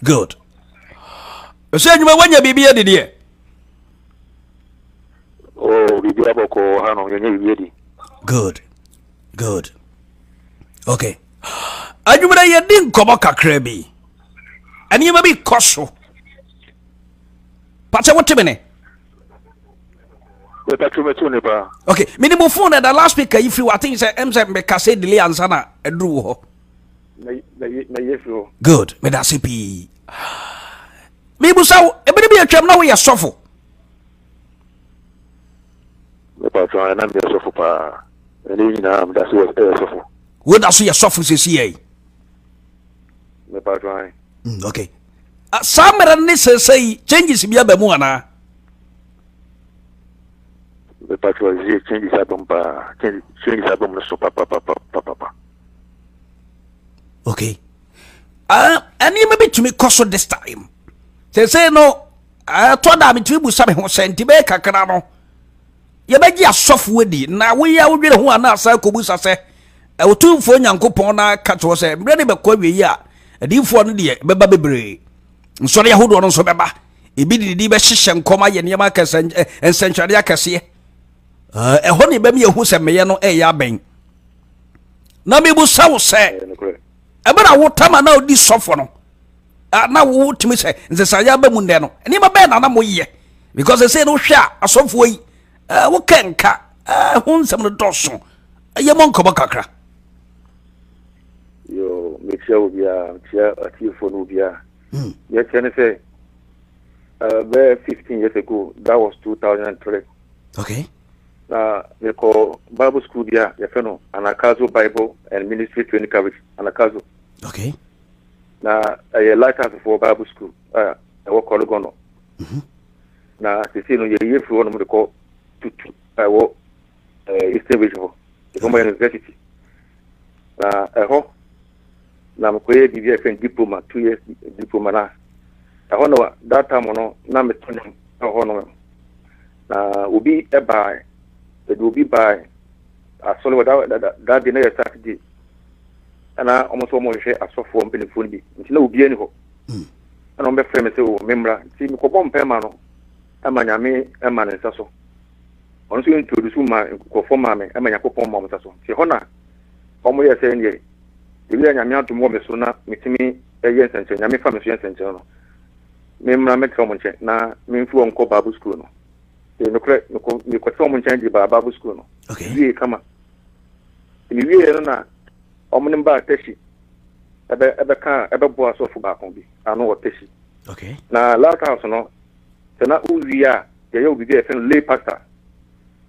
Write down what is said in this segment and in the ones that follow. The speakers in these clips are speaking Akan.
Good. Say you when you be here the Oh, we be able to handle you. Good. Good. Okay. Adwumra ye din komo kakra bi. Ani ma bi koso. Pacha what me ne? Okay, minimum phone that the last speaker if you I think say MZ me kase delay answer na edru ho. Good. Me da CP. Me busaw e bi atwam na we ye sofo. Me patron na me sofo pa. Eni na me da sofo. Wo da so ye sofo sesi Me patron. Okay. Samara ni say changes bi aba mu ana. Me patron changes aba pa. Changes aba mu so papa. Okay. Ani me bitumi koso this time. Say no to da bitumi busa me ho senti be kakra no. Ye beji asofo wedi na we ya wodwere ho ana asa ko busa se otumfo nyankopon na ka to se mbre ne be kwa wi ya adifo no de beba bebre nsore ya hodo no so beba ebi didi be hyehye nkoma ye ne ma kasa ensenchare akase ho ne be me hu se meye no ya ben na me busa wo se ebara wo tama na odi sofo no na wo timi se nsesa ya ba mu nde no eni ma be na moye because they say no hwa asofo yi wo kenka hun sam no doso ye mon ko bakakra yo me tia obia tia atifo no obia ye tene say 15 years ago that was 2003. Okay. We call Bible school there ye feno Anakazo Bible and Ministry Training College Anakazo. Okay. Na a lighthouse for Bible school I work all gono. Na se no ye ye fro no me call tutu I work Eastern Region Ikoma University. Na na mkoye bibia fen diploma 2 years diploma na no that time no na me tonya no na obi e buy the obi buy asole that day na Saturday ana almost hwe asofo mpelefon bi nti na obi ani ho ana on be frame say o memra nti me ko bom pema no amanya me ema ne nsaso on so introduce ma ko forma me amanya ko pom ma nsaso nti ho na omo ye say ndie ebi anyame atom wo me so na metimi eye nsenche nyame fa me so nsenche no memra me tro mo nche na me mfu onko Bible school no no ko tro mo nche di Bible school no okay wie kama mi wie no na omo mba tashi ebe ka ebe bo asofu ba kon bi anu wo tashi okay na last house no se na uwia ye obi bi e fen lay pastor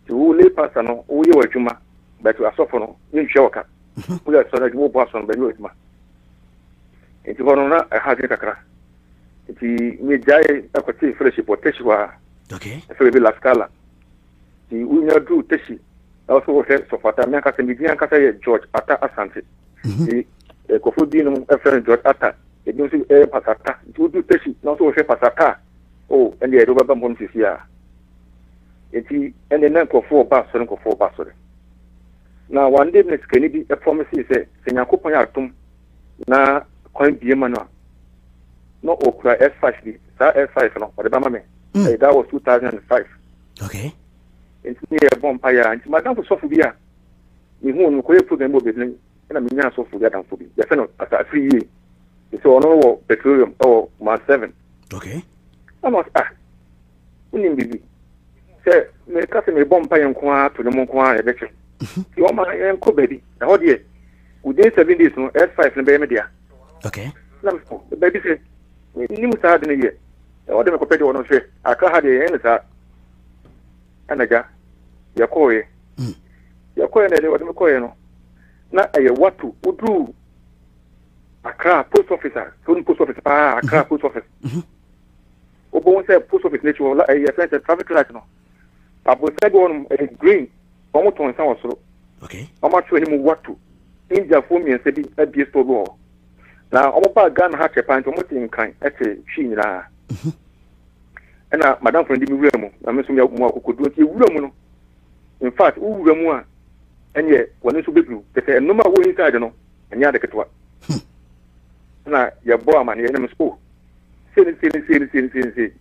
ti wo lay pastor no wo ye wadwuma but asofu no yin hwe waka we are sorry wo bo asofu be wadwuma enti hono na ha je kakra enti mi jai akwati fellowship o tashi wa okay e be la scala ti unya du tashi also wo se so fata me aka se mi dian kasa ye George Ata Asante ti ko fu di no e friend George Ata e di so e pasata ti du tashi na so wo se pasata oh and the roba bon fisia enti ene na ko fu ba so na one day next Kennedy a promise say Yakopon atom na kwan bie ma no okura S5 bi sa S5 no o de ba ma me that was 2005 okay enti ne bon pa ya enti madam for sofu bia ni hu no ko e program bo be na me nya sofu bia dan fo bi ya fe no asa 3 years so ono wo petroleum or ma 7 okay almost unim bibi se me ka se me bom pa yen ko a to dem ko a e be che ti o ma yen ko baby na ho de within 7 days no S5 no be me dia okay na me baby se ni mu sa de ne ye e o de me ko pede wono hwe aka ha de yen sa anaga ya koye na de o de me koye no na aye watu udu Accra post officer post office pa Accra post office obo say post office nature la e friend traffic light no abo say go on green omo ton san osoro okay omo twa ni mu watu inja fo mi ense bi abie store go na omo pa Ghana ha chepa nto mo tin kan ete twi nyina na madam friend mi wura mu na me so mi mu akokodu ti wura mu no in fact wura mu a enye woni so bebu te enoma wo inside no enya de ketwa na ya bo amane ya nem school Say.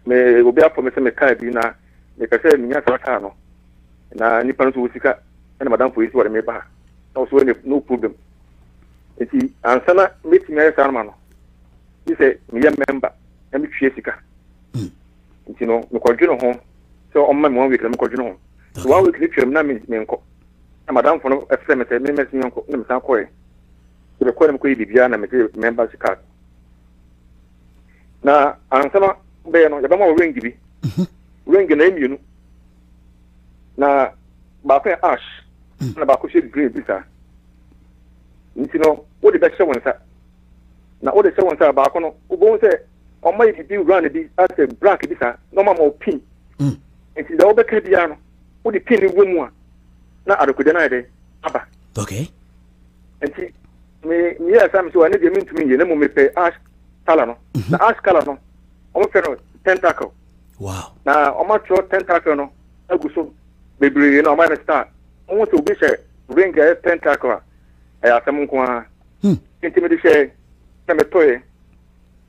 Me will be up for me some kind na me ka say me nya sa no. Na nipa no so sika na madam police wore me ba. Also no problem. Enti ansana meet me say man no. He say me member na me twie sika. Enti no me kwadwene ho. So on my 1 week na me kwadwene ho. So 1 week ni twem na me nko. Na madam for no extra me say me mesi nko na me san koy. So the kwem koy bibia na me membership card. Na ansana be no yaba ma ring bi. Ring na emienu. Na ba fa ash. Na ba ko she grey bi sa. Nti no wo de be hye wonsa. Na wo de hye wonsa ba ko no wo bon se o ma yi bi run bi as a black bi sa no ma pin. Nti da wo be ka bia no wo de pin wo mu a na adokode na de aba. Okay. Nti me ya sam so ane de mintumi ye na mo me pe ash color no. Na ash color no o mo fe no tentacle. Wow. Na o ma tro tentacle no aguso bebre na o ma na start. O mo to bi she ring tentacle. Aya asem nko a. Nti me de she na me toye.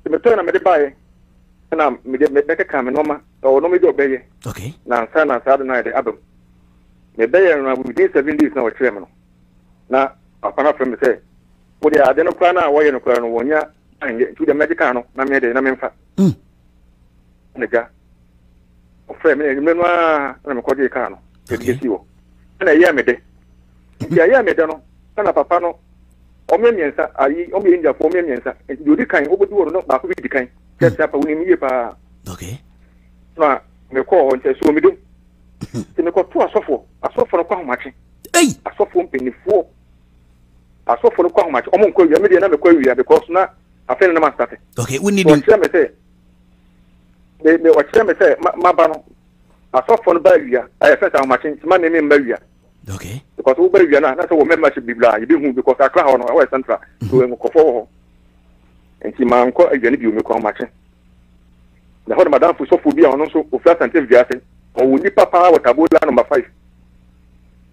Me toye na me de bae. Na me de me ka ka me no ma. O no me de obeye. Okay. Na sa na na de abem. Me beye na within 7 days na o kire me no. Na apana from me say, "Wo de ade no kra na wo ye no kra no wonya anye to the medical no na me de na me mfa." Na ga. O frame me no na me ko de ka no. Ke de si wo. Na ye me de. Ya me de no. Na papa no o me miensa ayi o me nja fo me miensa. Di odi kan obodi wo no ba ko bi di kan. Ke pa woni mi ye pa. Okay. Na me ko on te so mi dum. Ti me ko to asofo no kwa homache. Hey, Asofo mpenifo. Asofo no kwa homache. Omo nko wi me de na me kwa wi because na afene na ma start. okay, we need Me say me o kire me say ma ba no. Asofo no ba wi a ayi fesa homache ti ma ne me mba wi a. Okay. Because we bury na so we membership bibla you be hu because akra ho no we central so we ko fo enti man ko aduane bi o me ko mache na ho madam fu so fu bi ono so ofia sante viase o woni papa watabola number 5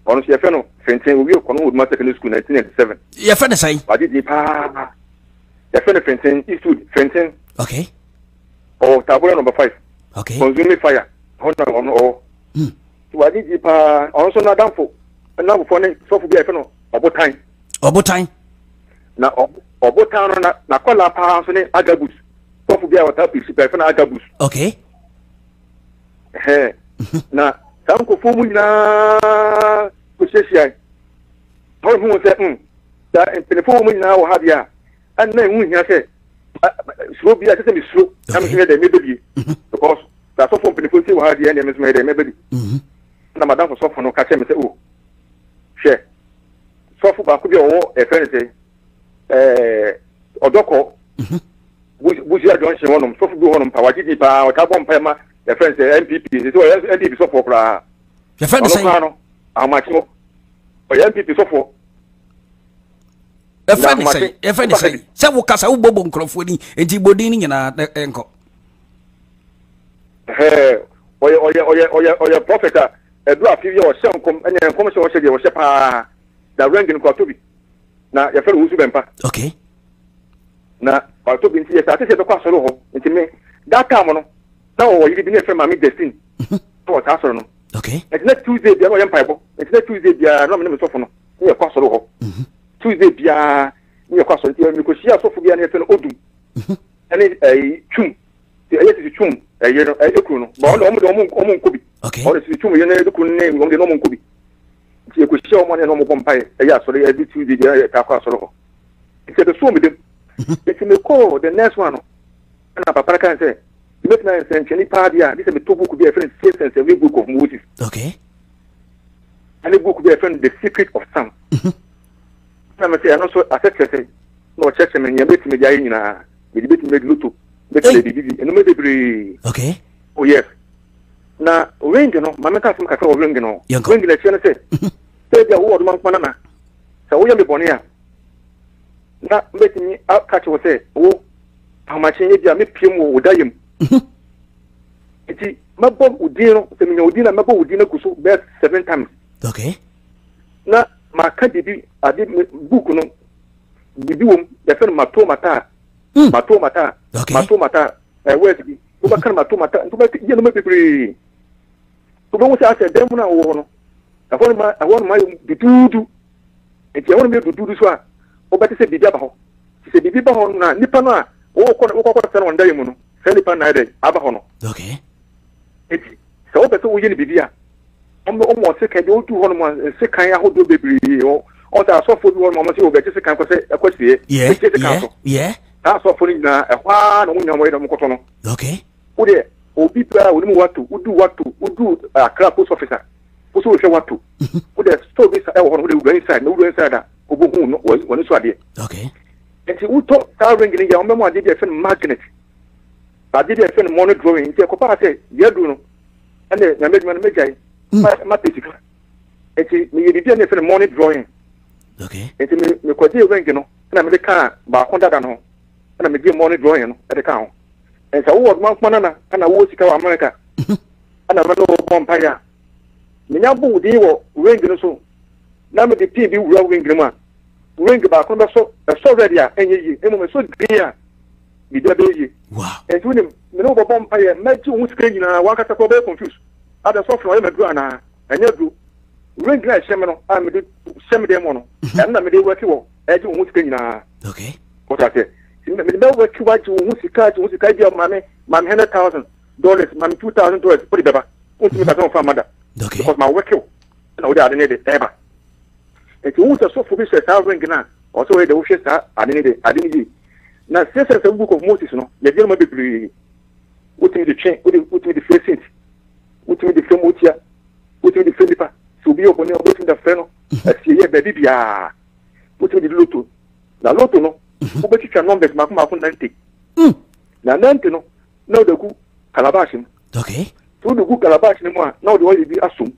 ono se fe no fenten we ko no Uduma Secondary School 1997 ye fe ne sai wadi di pa ye fe ne fenten Eastwood fenten okay o tabola number 5 okay consuming fire ho na ono wadi di pa ono so na damfo na before ne so fu bi e fe no obotan na obotan no na kola pa so ne agabus so fu bi a wata pisi pe fe na agabus okay na san ko fu mu na ko sheshia ho hu se da telefon mu na wo ha bia an na hu hia se so bi a se mi so am se de me bebi because da so fu telefon se wo ha bia ne me so me de me bebi na madam so fu no ka che me se o she so fu ba ku bi o e fe ne odoko buzi ajo nse wonum so fu bi wonum pa waji di pa o ta bom pa ma e fe ne MPP so MPP so fu kra ye fe ne sai no amachi o MPP so fu e fe ne sai se wo kasa wo bobo nkrofo ni enti bodin ni nyina enko oye prophet edu afi ye o hyenkom enya enkom se o hye de o hye pa da ranking ko tobi na ye fere wusu bempa okay na ko tobi nti ye sate se be kwa soro ho nti me that time no na o yiri bi ne fe mami destin to ta soro no okay nti na Tuesday bia no ye mpaibo nti na Tuesday bia no me sofo no ye kwa soro ho Tuesday bia ye kwa soro nti me ko shia sofo bia ne fe no odum ene chum ye ti chum ye no ekuru no ba o nkobi okay o si chum ye ne ekuru ne ngo de no nkobi ti ko shia o mo ne no mo pompai ya soro e bi Tuesday bia ta kwa soro ho nti de so me dem nti me ko the next one na papa kan say make na sense pa dia this is me to book be a friend sense a book of Moses okay and a book be a friend the secret of Sam na me say no so asset say no church me nya beti me dia nyina me beti me luto beti me bibi eno me debre okay oh yes na ring no mama ka fam ka ka ring no ring na chene say say dia wo odman kwana na say wo ya me bone ya na beti ni catch wo say wo amachin ye dia me piem wo dayem iti mabo udino se minya udina mabo udina kuso best 7 times okay na maka bibi adi book no bibi wom ya fe mato mata okay mato mata west bi o ba kan ma to mata to ba ye no me bebre to ba wo se ase dem na wo no awon ma dududu enti awon me dududu so a o ba te se bibi aba ho se bibi ba ho na nipa no a wo ko se no ndai mu no se nipa na ide aba ho no okay enti se o be so wo ye ni bibi a o mo se kan de o du ho no mo se kan ahodo bebre o ta so fo bi wo mo se o be se kan ko se akwasi yeah so fo ni na ehwa no nya mo ye no ko to no okay o de obi bra wo ni mo watu udu akra post officer post we watu o de store bi sa e wo no de inside no inside da obohu no woni so ade okay enti uto ta ring ni ya o memo ade de fen magnet ade de fen money drawing enti ko pa se yedu no ene na medman mejai ma petika enti me yedi de fen money drawing okay enti me ko de ring no na me de ka ba ko dada no na me de money drawing no e de ka ho enti wo man kuma na wo sika wa America ana me no bomba ya me nya bu di wo ring no so na me de pin bi wura ring no ma ring ba ko so ready a enye yi emu me so dia bi da be yi wow enti wo me no bomba ya me ji wo sika nyina wa kata ko be confuse ada so from me do ana enye do ring na sheme no a me de sheme de mo no na me de work wo e ji wo sika nyina okay ko ta se me de work wa ji wo sika bi mame $100,000 mame $2,000 put beba unti me ka from mother okay because my work you na wo de ade ne de eba eti wo so fo bi se sa ring na o so we de wo hwe sa ade ne yi na se book of Moses no ye de no bebre uti de chen uti de facing uti de femotia uti de felipa so bi obone uti de fe no asi ye be bibia uti de loto na loto no wo be twa numbers makoma ko 90 na 90 no na de ku calabash okay to de ku calabash ni mo na de wo bi asum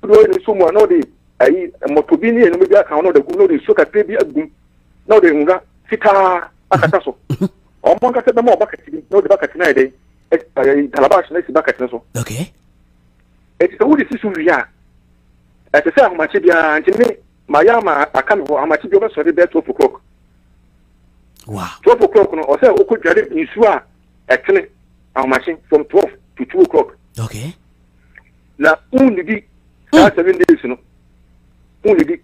to de wo so mo na de ayi motobi ni enu bi aka no de ku no de so ka bi agum na de nra fita akata so o mo ka se be mo bakati bi no de bakati na ide calabash na si bakati so okay eti so wo de sisu wi a eti se ahomache bia ntimi mayama aka me ho ahomache bi o be so de 12 o'clock wow 12 o'clock no o se o ko dware nsu a etene ahomache from 12 to 2 o'clock okay na unidi 7 days no unidi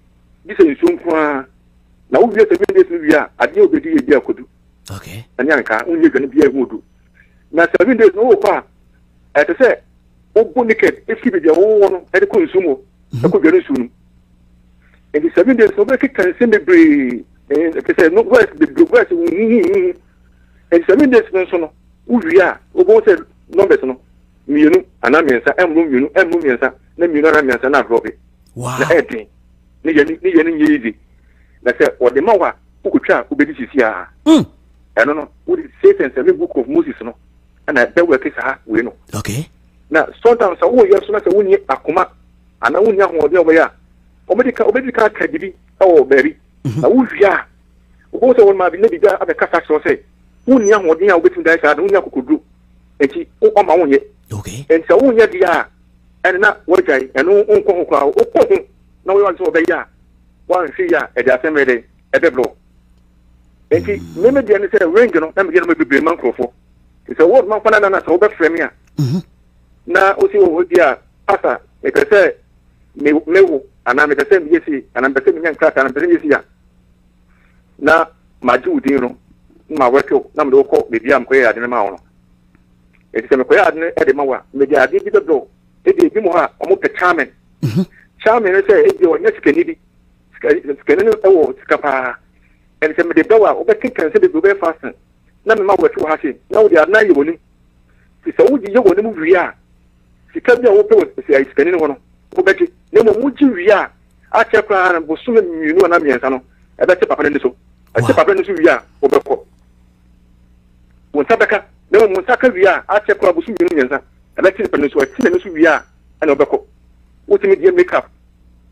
se nsu nkwa na wo wie 7 days wi a ade obedi ye bi akodu okay anya nka unye gane bi ehudu na 7 days no wo kwa ete se o bu naked efi bi dia wo no e de ko nsu mo e ko dware nsu no e di 7 days no be kikan se mebre e se no west the west e 7 days no no wi a o bo se numbers no mienu ana miensa emu miensa na mienu ana miensa na drop wow na edin ni ye ni yizi na se o de mawa ukutwa obedi sisi a eno no wo di say book of Moses no ana be work sa we no okay na sometimes wo ye so na se woni akoma ana woni ahode oboya obedi ka kadibi o beri na wo hia wo se won ma bi na biga abeka sa so se woni ahode a obeti dai sa na woni akokodru enti o ma wonye okay enti wo nya dia ene na wo jai eno onko ho kwa o ko ho na wo wanso obeya wan hwi ya e da semede e beblo enti meme dia ne se ring no na me dia no bebre man krofo se wo man fana na so be frame ya na o si wo dia asa e pese mewo ana me pese mi yesi ana me pese mi nyan krata ana me pese yesi ya na maju din no ma wekyo na me do ko be dia am ko ya de ma wo no eti se me ko ya de e de ma wa me dia de bi beblo e de bi mo ha o mo pe chairman chairman se e de o nya sikani bi sikani no e wo sikapa and se me de bawa o be kikan se de be fasten na me ma wetu ha se na wo de na ye woni ti se wo ji ye woni mu wi a sika bi a wo pe wo se ai sikani no no wo be ti ne mo mu ji wi a che kra na bo so me mienu na miensa no e be te papa ne so e te papa ne so wi a wo be ko wo tabaka ne mo mu saka wi a che kra bo so mienu miensa e be te papa ne so ti ne so wi a ana wo be ko wo ti me die makeup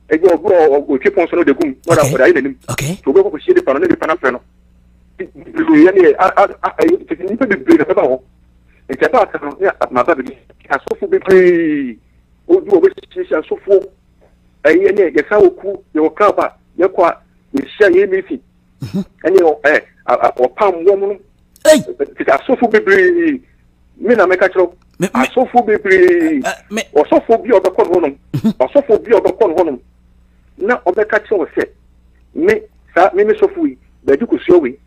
e go o ti pon so no de gum wala wala ai nanim okay to be ko shi de pano ne de pana fe no ya ni ti ni pe de na ba ho e ti ba ta no ya ma ba bi asofu be pre o du o be shi asofu ai ne ya sa oku ye o ka ba ye kwa ye sha ye mi fi ani o o pam wo mu Hey, asofo bebre me na meka chiro asofo bebre osofo bi obekọ honom osofo bi obekọ honom na obeka chiro se me sa me sofo yi baji kusuo we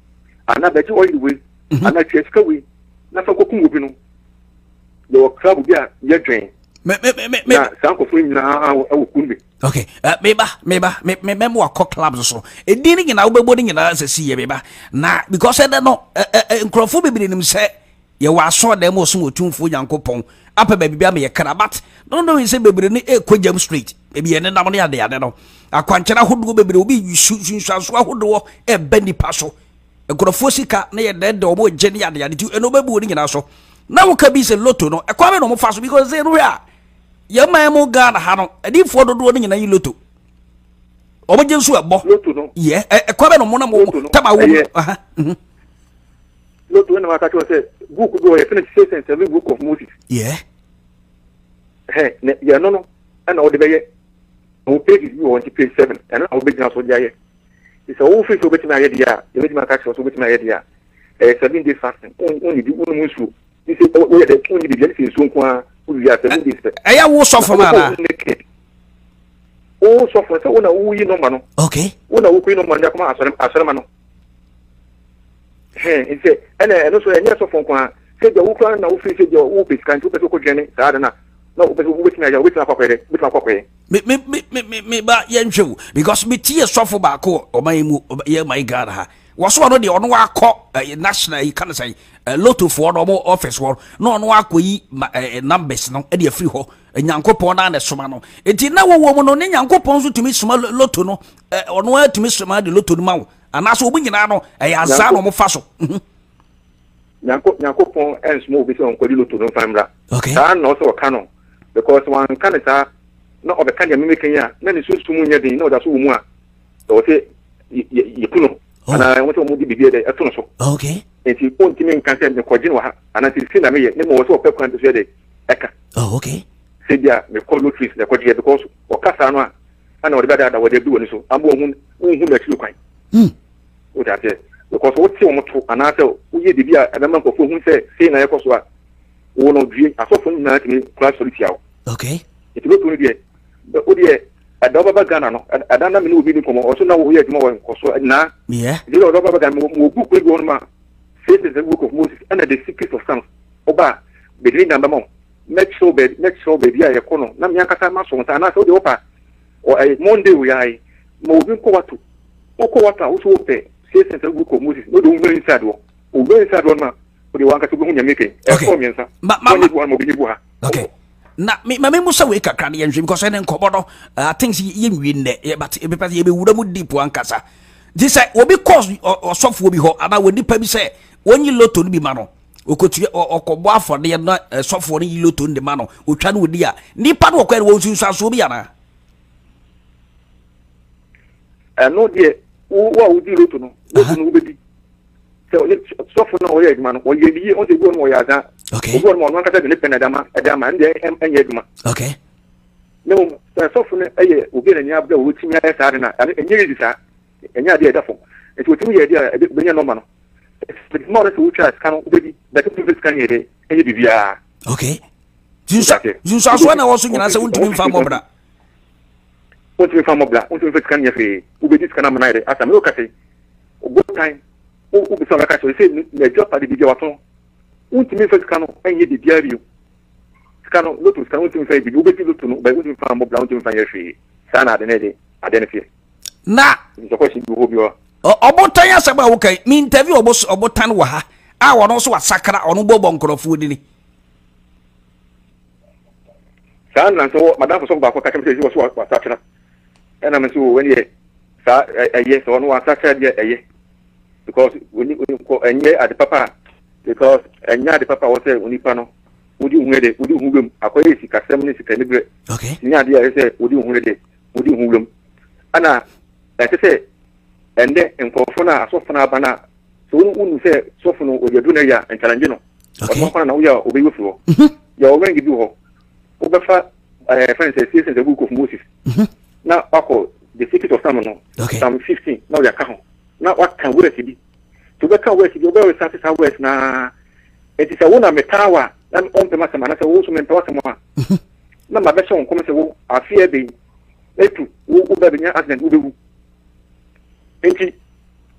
ana baji oil we ana chesika we na fa kokum obi no yo club bi a ye dwen me sa ko fun na awukun bi okay me mo akọ clubs so edi ni nyina wobebo ni nyina sesi ye beba na because ede no nkrofo bebiri nim se ye wa so dem o so otumfo Nyankopon apa ba bibia me ye karabat no se bebiri ni ekojam street ebi ye ne nam ne ade no akwankyera hodo bebiri obi sunsuaso ahodo e bani paso nkrofo sika na ye de obo je ne ade ti eno bebu ni nyina so na wo ka bi se loto no ekwa be no mo faso because say no ya yama mo Ghana ha no edi fo dodo ni nyina yi loto omo je nsu ebo loto no ye ekwa be no mo na mo taba wo aha loto na maka say book go ye finish 7 book of Moses yeah ne ya no ana o de be o page you want page 7 and o be jina so dia ye is o fi so be tima ye dia ye be tima ka so be tima ye dia 7 days fasting on di unu musu ni se o ye de on di bi se so kwa eya wo sofo mara o sofo se wona wo yi no ma no okay wona wo ko no ma nyakoma asore ma no nse eno so enya sofo kwa se de wo kwa na wo fi se de wo peskan tu peso ko dwene sa na wo peso wo betina ya wo betina kwakwere me ba yenhwe because me tie sofo ba ko o man mu ye my God ha waso no de ono akọ national you can say loto for no office war no ono akoyi numbers no e de free ho Nyankopon na soma no enti na wo mu no ne Nyankopon so tumi soma loto no ono atumi soma de loto no mawo anaso obu nyina no ya za no mo fa so Nyankopon ensmo obi se onko di loto no famra okay ta no so ka no because one kan ta na obeka dia memeken ya na ne sunsumu nya din na oda so wo mu a o se yekuno ana mo to mo di bibie de eto no so okay enti ponti men kan se me kogin wa ha ana ti si na me ye ne mo so pe kwan de de eka okay se dia me call lotteries na kogin because o kasa no a ana o de bada da wo de bi woni so ambo hu na chi kwan o da te because o ti o mo to ana se o ye de bi a na man ko fo hu se na ye ko so a wo no due asofo ni na ti me class soliti awo okay enti lo to ni de o de adaba Ghana no adana me no obi ni komo o so na wo ye adwuma wo nkoso na yeah the adaba Ghana mo book we go on ma faces the book of Moses and the secret of Psalms oba bedri namba mo make sure be ya kono na me akata ma so nta na so de opa o Monday we ai mo obi ko watu o so pe faces the book of Moses no do we inside wo o go inside one ma o de wanka so go nya meke e ko miensa ma mo bi bu ha okay na me musa we kakra ne yenhwe because ene nkobodo things ye nwi nne but e be pass ye be wura mu deep ankasa this say obi cause osofo obi ho ana woni pa bi say wonyi loto no bi ma no okotu okobo afode na sofo no yi loto ndi ma no otwa no odi a nipa no okwa wo sunsuaso obi ana no de wo odi loto no obedi sofo na o ye adwuma no o ye bi o de go no o ya za okay o go no no kata de pen adama nde enye adwuma okay no sofo no eye obi na nya abda wo timi ya sa na enye redi sa enye ade edafo e to timi ye de benya no ma no but more so ucha scan obedi da to scan ye de enye bibia okay jinsa na wo so nyina se untimi mfa mobra untimi mfa mobra untimi scan ye fe obedi scan am na ide asa me o kate o go time o bi so ka so se na jopa de bibia wato untimi mfa scan enye bibia bio scan lotus scan untimi mfa bibia obedi lotus no ba untimi mfa mobra untimi mfa ye fe sana de ne de ade ne fe na so ko si bi ho bio obotan ya seba wo kai mi interview obotan wa ha a wono so wasakra ono bobo nkrofo dini sana so madam so ba ko ka kemse so wasakra ena me so when ye sa eye so no wasakra de eye because when ko enye ade papa because enya ade papa wo say onipa no odi hunwede odi hunwem akoye sikasem ni sikanibre okay nya ade ya say odi hunwede odi hunwem ana say ende nkofo na asofo na bana so unu se sofo no ojedu na ya nchallenge no okay na uya obeyefuo ya owengi bi ho obefa friends say the book of Moses na wako the secret of Psalms no Psalm 15 na uya ka ho na waka wura sibi to be can work, you be satisfied work na. It is a one of metawa, and on the master man, I say, also mentor someone. No, my best one comes to I fear being. Let to who be near accident will do. Ain't he?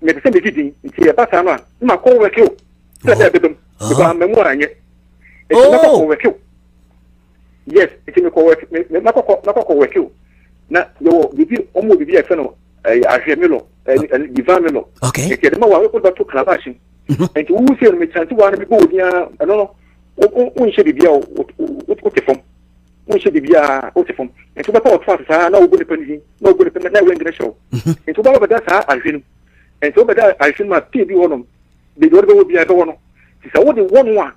Make the same meeting, it's a pattern. My call work you. Said that them, because I'm memoir yet. It's not call work you. Yes, it's in the call work, not call work you. Now, you will almost be a fellow, a gemelo, and divine melo. Okay. It's the more I put to Calabashi. And you will see me chance to want to go near, I don't know, one should be what the form. One should be Otifum. And to the power of no good penny, no good penny, no wing show. And to about that, I feel. And so that I feel my TV on them. The door will be a one. It's only one.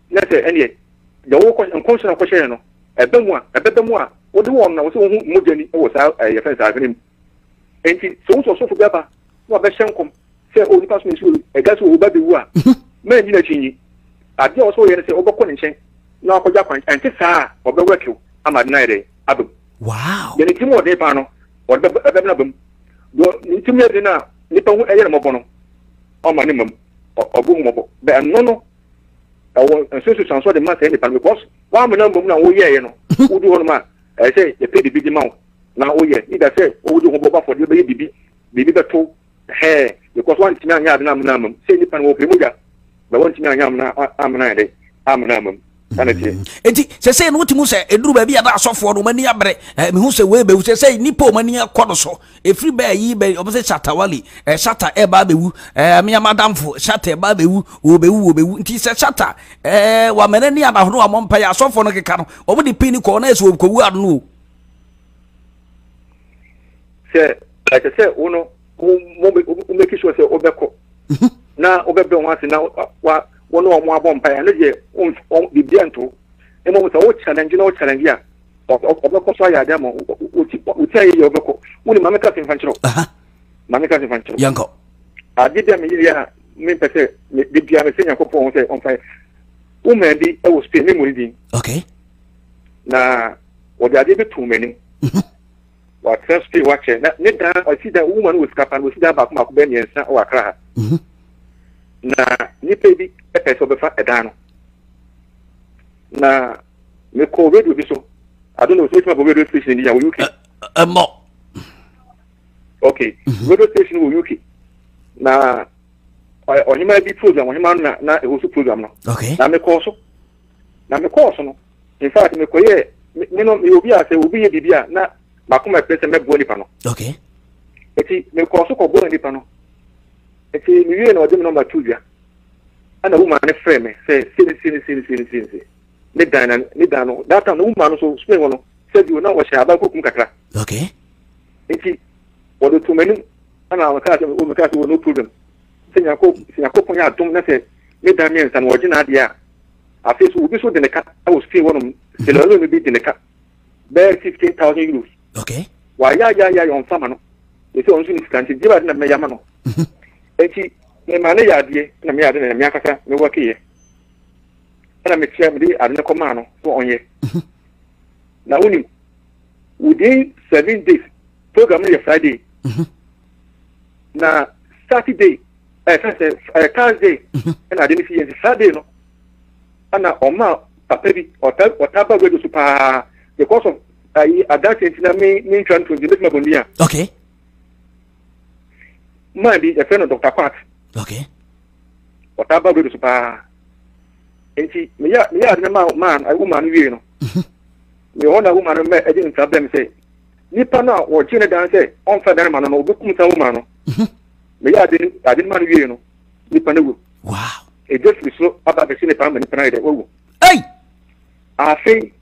Let's say, any the whole question, constant question. A better one. What the one was Mujani was out a fence I him. And so for Gaba, what best come. Say, oh, the passman school, a gas will be the war. Men in a chinny. I do also say over connection. No, for Japan, and this or the work you. I'm at night. Wow. Then it's more day panel or the Benabum. You to me dinner, Nippon Ayamobono, or minimum, or boom, but no. I want to say some sort of matter because 1 number now, oh, yeah, you know, who do one man. I say, you pay the big amount. Now, oh, yeah, either say, oh, you want for the baby, the two hair, because one thing I have number, say the pan will be muga, but one thing I am number. Enti se no timu se eduru ba bia da asofo no mani abre me hu se we be se nipo mani akodo so efri ba yi be obse Shatawale shata e ba bewu me amadamfo shata e ba bewu obewu nti se shata wa menani abahono wa mompa ya asofo no keka no obo de pini ko na eso kowu anu se like say uno mo make sure say obeko na obebe won ase na wa one or more bomb pay and on the bianto. And what challenge ya of the Cosia demo, would tell you over only Mamacas infantile. Mamacas infantile. Yanko. I did them here, me per se, did you have a senior couple on fire? Who may be, I was spending with okay. Now, what I did too many. What first pay watching that I see that woman with cap and we see that back Mark Benny and San Wakra. Na ni pebi epeso befa edano na me ko radio bi so I don't know so my radio station in UK mo okay radio station in UK na onima bi program onima na e hosu program no okay na me ko so no in fact me ko ye me no me obi ase obi ye bibia na makoma pese me bo nipa no okay eti me ko so ko bo nipa no eti mi wie na ode number 2 ya ana woman ne frame me say sin ne dan no that time woman so spend wono said you na wo sha ba kokum kakra okay eti wodo to menu ana wa ka se no problem senya ko ponya dum na say ne dan me nsan wo gina dia afi so obi so de ne ka wo spend wono se lo no bi de ne ka be 15,000 euros okay wa ya on fama no eti on so ni skanti diba na me yama no eti me mane ya die na me ade na me akaka me wakiye na me tia me di ade ko ma no so onye na uni within 7 days program is Friday na Saturday Thursday and I didn't see any Saturday no ana oma papebi otaba wedo super because of adapt na me trying to do my bondia okay Maybe a friend of Dr. Quat. Okay. What about the super? And she, me, man, a woman, you know. Me, one woman, I didn't tell them, say, Nipana or China dance, on Faderman, or Bukum woman. Me, I didn't marry you, know. Nipana. Wow. It just was so about the cinema and Panay. Hey! I think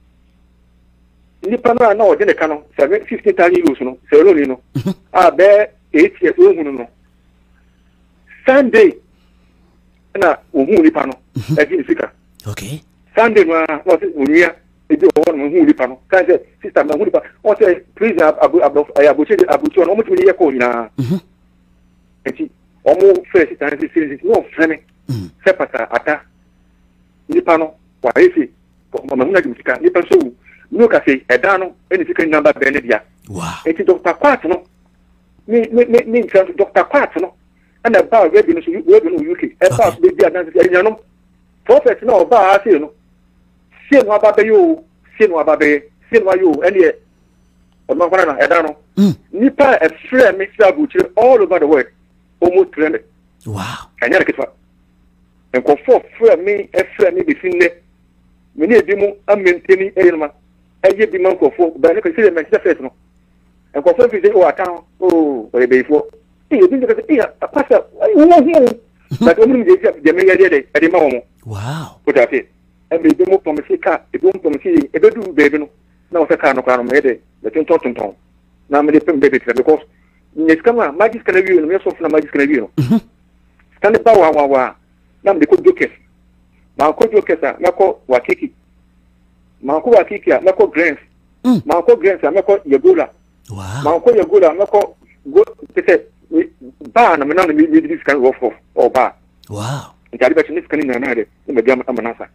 Nipana, no, didn't canon, 15,000 euros, no, so, you know. I bear 8 years old, no. Sunday na ohu nipa no e fika okay Sunday no unia e di owo no ohu nipa no kan say sister na ohu nipa o say please abuchi no mo timi ye ko nyina enti omo first sister no frame se pata ata nipa no wa efi ko ma huna di fika nipa so no ka say e da no e ni fika number be ne dia wow enti Dr. Quat no me Dr. Quat no and about ready to UK, about the announcement. Prophet no about you know. See no about you, see no about you, and yet. Omagwana Edano. Nipa a friend mixer butcher all over the world. Almost 300. Wow. And Yankifa. And conform me a friend between them. Many of them are maintaining ailment. I give the monk of folk, but I can see them as the and confirm if they go account. Oh, very before. You think a pastor, but only the mayor at the moment. Wow. Put up it. And we do more from a car, it won't from a city, a bedroom baby. Now, the car no crown made it, the Tonton. Now, many baby because it's come out, magic can review, and we also from magic can review. Stand the power, now they could do kiss. Marco Jokesa, Marco Wakiki. Marco Wakiki, Marco Grants. Marco Grants, Marco Yagula. Wow. Marco Yagula, Marco Bar, and another this kind of or bar. Wow. Galibation is coming another in the Gamma Amanasa.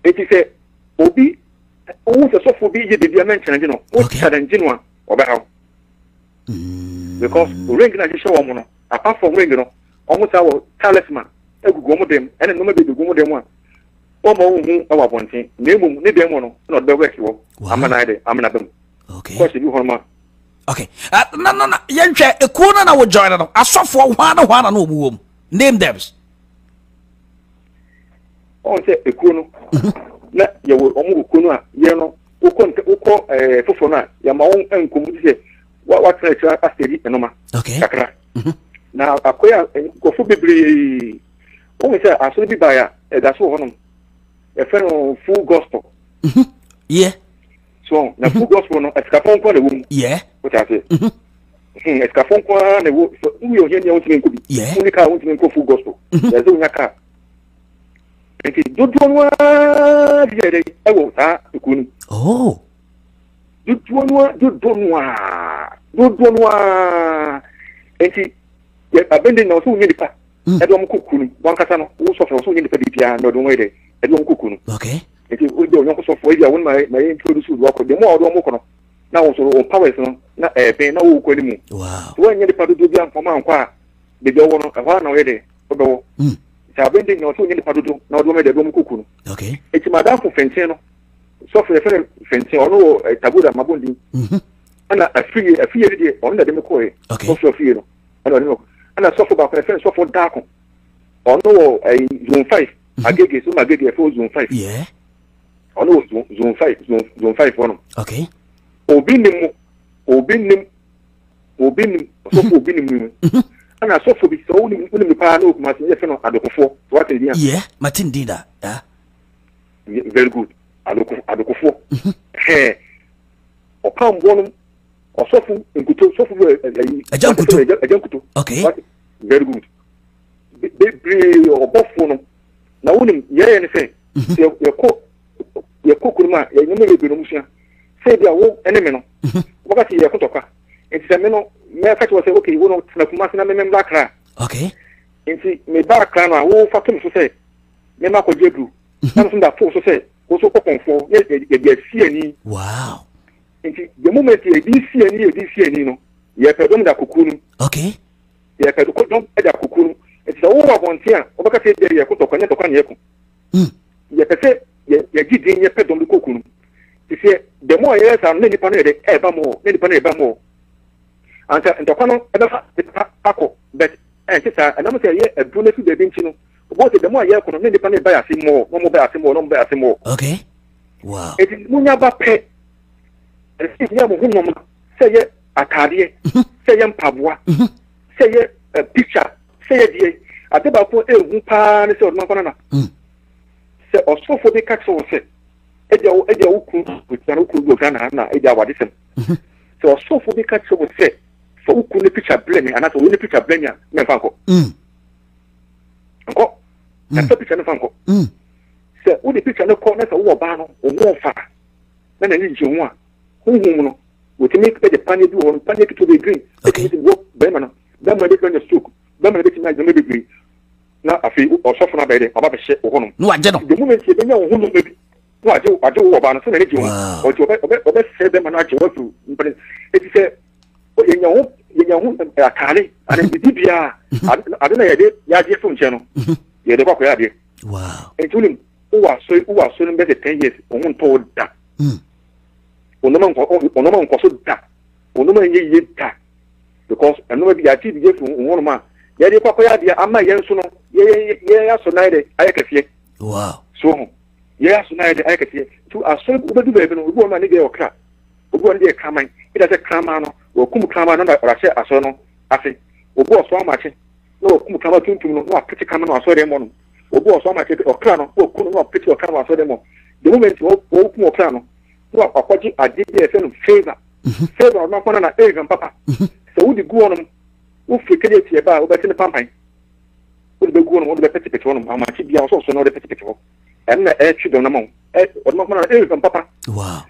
It is a Obi, almost a soft will be the dimension, you know, what's that and genuine or about. Because ring like a show, apart from ring, almost our talisman. I go with them, and no maybe the go with them one. Or more, our one thing, name, need them one, not the rest. I'm an idea, I'm an okay. What's the new home? Okay. No. Yancha, a corner I would join them. I saw for one and no womb. Name them. On say a kuno. Let you will almost kuna, yano, uko, Fufona, Yamaon and Kumudi, what I say, Enoma. Okay. Now, acquire go for Bibli. Only say, I should be by that's one. A friend of full gospel. Yeah. So, the full gospel, a scaffold for the womb. Yeah. What I say? A scaffold for the womb. We are here, you could be. Yeah. Only car won't go full gospel. There's no car. And it don't want I will start to kun. Oh. You don't want. And see, I've been in also in the past. I don't cook one casano, also from in the Pedipia, no way. I don't cook. Okay. If you don't know for you, when my introduce would walk with the more don't walk. Now also on powers, not a pain, no quitting. Wow. When you're the Padubian from Mount Qua, they don't want to one already. I've been in also in the Padudu, now don't make the room cook. Okay. It's Madame for Fenceno. So for a fencing or no Tabuda Mabundi. And a free day on the Democrat. Okay. Also feel. I don't know. And I suffer about preference for Darko. Or no, a Zone 5. I gave you some, I gave you a full Zone 5. Yeah. Or no, Zone 5, Zone 5 for them. Okay. Obinim, so for Binim. And I suffer with so only the Pano, Martin, at the 4. What is it? Yeah. Martin did that. Yeah. Very good. I look for. Hey. Or come one. Or sofu in kuto a jankuto. Okay. Very good. They bring your buffalo. Now, when you anything, your cookuma, you may be Russian. Say they are all enemy. What is your cotoka? It's a meno. May I catch was okay, you know, Nakumasina black. Okay. And see, me back clan, oh, for him to say, Nemako Jebu. Something that force to say, also open for, yes, CNE. Wow. The moment you see any, you have done that cocoon. Okay. You have done that cocoon. It's all I want here. Over the day, you put a connect on Yaku. You have said, you did in your pet on the cocoon. You see, the more years are many panel, ever more. And the panel, Paco, but and I'm saying, a bonus to the bench. What the more year can many panel buy a more, no buy a more. Okay. Wow. It is Munyaba pet. Say a career, say a pabwa, say a picture, say a day. I think about a pan or Macana. Say or so for the cat or say, Ejo with Naruku Gana, Eja Wadism. So so for the cat would say, for who could the picture blame and that's the picture blame ya, Nefanko. Uncle, that's the picture Nefanko. Say, who the picture no corners or Wabano or more far. Then I need you one. Who would make the panic do on panic to the green? Okay, work Bemana. Then my little stroke. Then my little maybe green. Now I feel or soften by the about a shit or home. No, I don't. The moment you know who maybe. No, I do about so many or to say them and I work through. It is a in your hu akale ana bibia ade na ya de fun che no ye de kwakwa ya de wow etulim uwa so no be 10 years ohun to da onoma nko so da onoma ye da because anoma bi ya ti bi fun ohun ma ye de kwakwa ya de ama ye nso no ye ya so na de ayekafie wow so ye ya so na de ayekafie tu aso obedu be no obu ma ne ge okra obu ne kraman ida se kraman no wo kum kraman no da orahye aso no afi obu oso amache no kum kraman tuntum no apete kraman no aso de mo no obu oso amache okra no wo kum no apete okra no aso de mo the moment wo kum okra no no akwaji ade de fe no favor no kwana na egan papa so wo di gu ono wo fikele tie ba wo beti ne pampan wo di gu ono wo di pete pete ono amache bia so no de pete pete ho en na e twi do na mo ono kwana na egan papa wow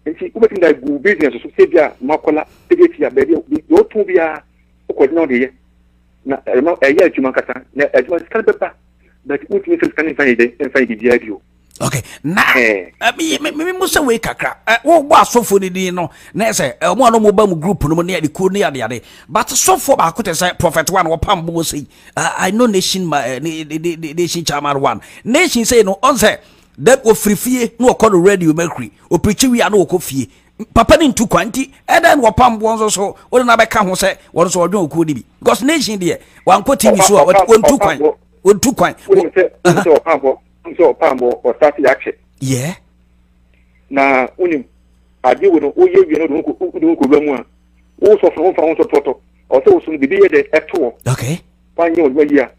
nti ubetim da gu business so se bia makola tegeti ya bebe yo tu bia ko dino de na eya adwuma kata na adwuma skal beba but ultimate scan in dia bio okay na me musa we kakra wo bo asofo ni din no na say mo no mo ba mu group no na de ko ni ade but sofo ba ko te say prophet one wo pam bo say I know nation nation chairman one nation say no on say that wo frifie no ko no radio mercury o preach wi ana wo ko fie papa ni ntu kwanti eden wo pam bo so wo na be ka ho say wo so odwon ko ni bi because nation there wan ko tv so wo ntu kwan so pambo or start action yeah na unim ade wo no o ye wi no do ko ba mu a wo so fo fa so toto o so so bibi ye de eto okay kwanye o ya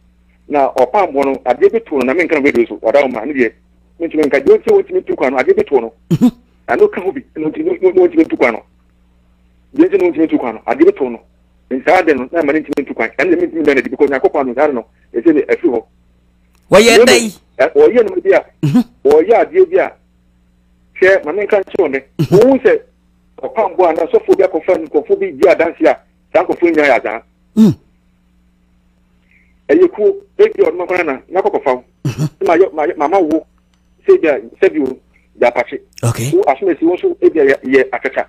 na o pambo no ade bi to na men kan be so oda o ma ne de men tumi nka je o tumi tu kwa no ade bi to no ano ka hobi no tumi tu kwa no je no tumi tu kwa no ade bi to no nsa de no na ma ne tumi tu kwa en le men tumi da ne bi ko nya ko pa no dar no e se ne afi ho wa ye dai o ye no bia o ya die bia che ma men kan cho ne wo se o pambo ana so fo bia ko fa ko fo bi dia dance ya san ko fo nya ya za eye ku e bi o no kana na ko fa mama wo se bi ya pache okay wo asumesi wo so e bia ye akacha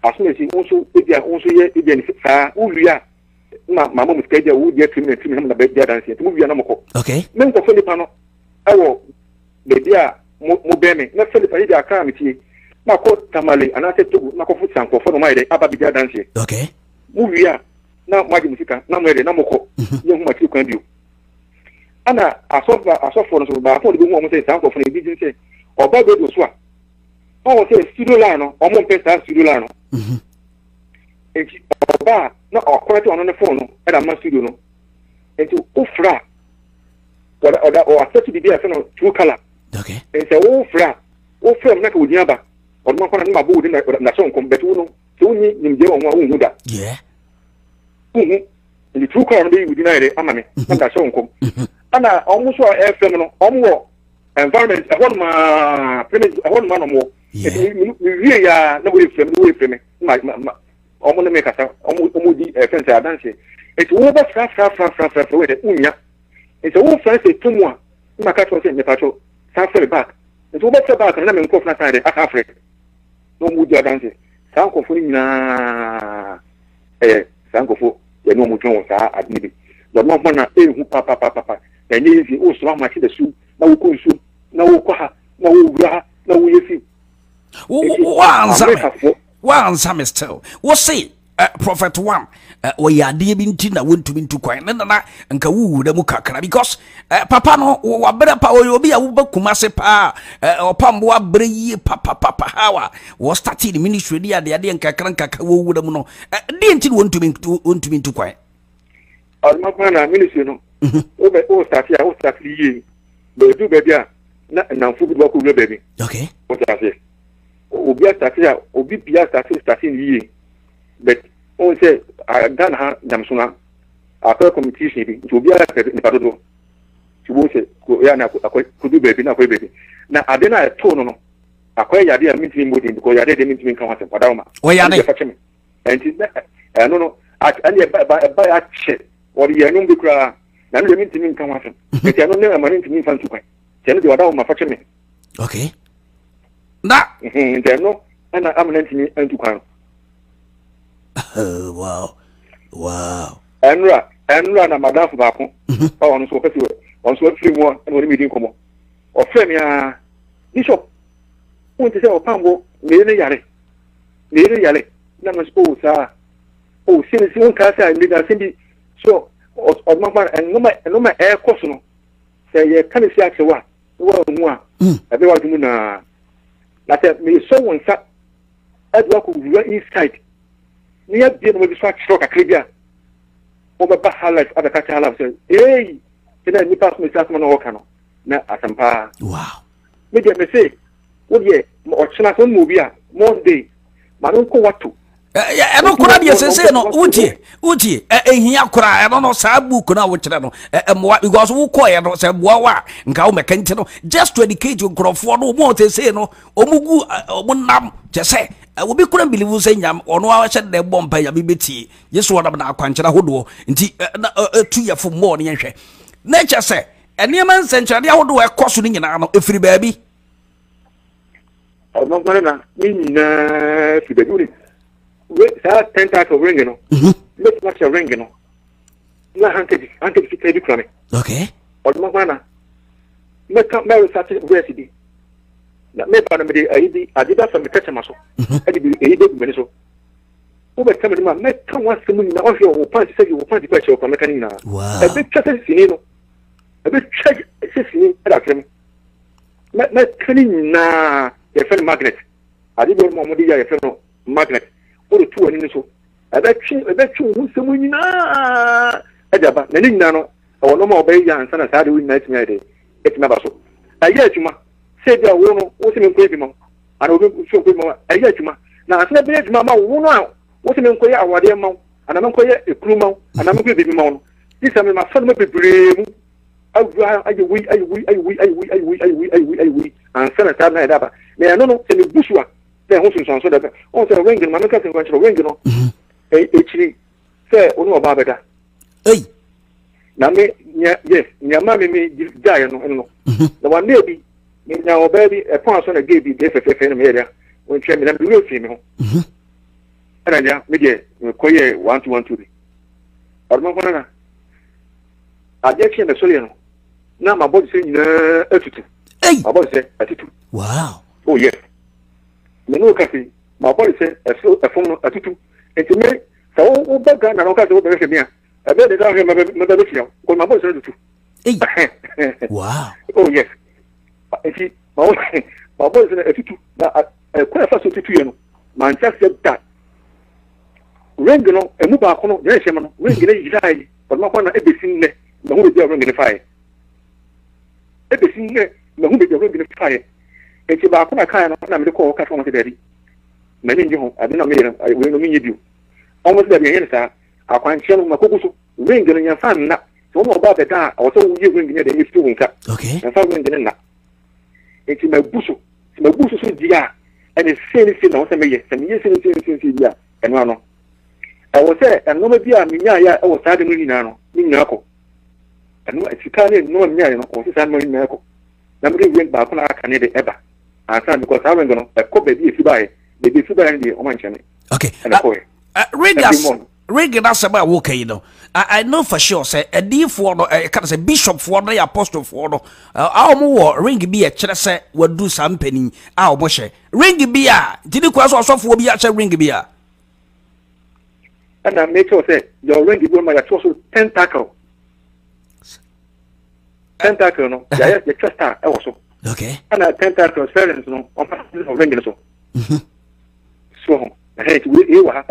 asumesi wo so e bia wo so ye e bia ni fa wo lua mama mu ska dia wo dia tumi na be dia dance ya tu bia na moko okay men ko fo ni pa no awo bebia mo beme na Philip ayi aka amiti na ko tamale anase tugu na ko fu sanko fo no mai de aba bibia dance okay mu wia na maji musika na mo de na moko ye hu mati kwan bio ana asofo no so ba fo de bi mo se sanko fo ne bi jinse oba be do so a o se studio line no o mo pesa studio line no enti oba na okorete ono ne phone no e da ma studio no enti ufra o access bibi afa no true color okay e se wo fra na ka wodi aba o ma kwana ma bo wodi na so nkom betu no so ni nimje won wa hu da yeah ni true color no be wodi na ere ama me na ka so nkom ana o mu so FM no o mu environment e won ma premise e won ma no mo mi ya na wo FM ma o mu na me kasa o mu di fence adance e to wo ba fra we de unya it's a wolf friend say to moi ma ka so say me pacho sa fere back it's wo better back na me nko fna side aka africa no mu dia dance sa nko fo ni na sa nko fo ye no mu twen sa adni bi do no mo na hu papa ya ni fi o so ma chi da su na wo ko su na wo ko ha na wo wura na wo yefi wa answer me still wo say prophet one o ya de bi nti na wontumi ntu kwan na nka wuwu da mu kakra because papa no wa bere pa o obi ya wo bakuma se pa opambo abre yi papa hawa wo start the ministry dia de nkakra wo wuwu da mu no de nti wontumi ntu kwan alma pana ministry no o start yi be du be bia na fu bi ko be be okay o start obi start ya obi bia start yi but on say dan ha damsuna akwa competition bi to bia ni padodo ti wo say ko ya na akwa kudu bebi na akwa bebi na ade na to no akwa ya de minti modi ko ya de minti kan wase pada ma o ya ne enti no ani ba ya che o ya no bi kra na no minti kan wase enti no ne ma minti fan tu kwa tene de wada ma fa che me okay na enti no ana amna minti antu kwa oh wow Wow. Enra na madam for back. Pa on so person on so free mo and we meeting komo. O frame ya bishop. Won te say o pambo me ne yare. Na no suppose o sin won ka say me da sin bi so o mama no ma e course no. Say ye kan si akewa. Wo mu a. E be wa dum na say me so won sa adwa ko inside. Ni ya bi no be so akro kakrebia. Over highlights other catch say, hey, then you pass me Sassman or Cano. Na Asampa. Wow. Maybe I say, what ye, or Chinason movie, Monday, Manunko what to? I don't cry, yes, I say no, Uti, here cry, I don't know, Sabu Kuna, which I know, and what because who quiet, not say, Wawa, and Cow Mecantino, just to educate you, Crawford, no more, they say no, Omugu, Omunam, just say. I will be couldn't believe saying yam or no I said the bomb by a BBT. Yes, what about our quanchana hoodoo, and 2 years for more than nature say, and near man century, how do I cost in an every baby? Oh, no, if you do it. Wait, 10 types of ring, let's match a ring, not hunted to chronic. Okay. Or no manner. Make up marry such a recipe. That may I did that from the catch muscle. I did a big minute. Over some of them, make come once a minute off your punch, say you will punch the pressure from the canina. Wow. A big chat is a big check is at him. Met canina, a friend magnet. I did not want a friend magnet. Or 2 and so. I bet you who's someone na Edaba, Nenano, or no more baby and son as I do in nightmare day. It's never so. I get you. Say there won't what's in baby mom. I don't show more. I get you. Now, I said, Mamma, won't out. What's in Koya, our dear mount, and I'm going a crew mount, and I'm going to be mount. This I mean, my son will be brave. I we, and son at night. May I know, send the bushwa. Then also, so that also ring in my cousin went to ring on. Actually, say, no, Barbara. Hey. Now, yes, your mammy may die, no. The one maybe. Now, baby, a person gave you this area when she made a real female. And I know, maybe, Koye 1 to 1 to me. Or no one. I just came a Soliano. Now my body saying, attitude. Hey, my body said, attitude. wow. Oh, yes. No coffee. My body said, a phone attitude. And to me, so background and all kinds of over here. I bet it down here, my body said, hey, wow. Oh, yes. See, my boy is a tutu. Quite fast to you. Man, just said that. Ringano, and move back on, yes, ring died, but not one everything the whole day ring in the fire. Everything the whole day ring in the fire. It's about when I can't call cat on the daddy. Many you, I did not mean I will mean you. Almost the answer, I can't show my cocoa ring in your fan. So about the car, or so you ring in the doing that. Okay. And found in that. It's my bush so dear, and it's saying, no, some years, and one. I was there, and no, maybe I'm Minya, I was starting with Minako. And no, it's Italian, no, or San Marino. Nobody went back on our Canada ever. I found because I went on a copy if you buy, maybe if you buy the Oman channel. Okay, and a boy. Ring that's about okay, you know. I know for sure, say a dear for no, I can't say bishop for no, apostle for no. Our more ring be a chess will do some penny. Our moshe ring be a did you cross also for be a ring be a. And I make sure say your ring is my also 10 tackle. 10 tackle, no, yeah, the trust also. Okay. And I 10 tackle parents no on ring so. So, hey, we were.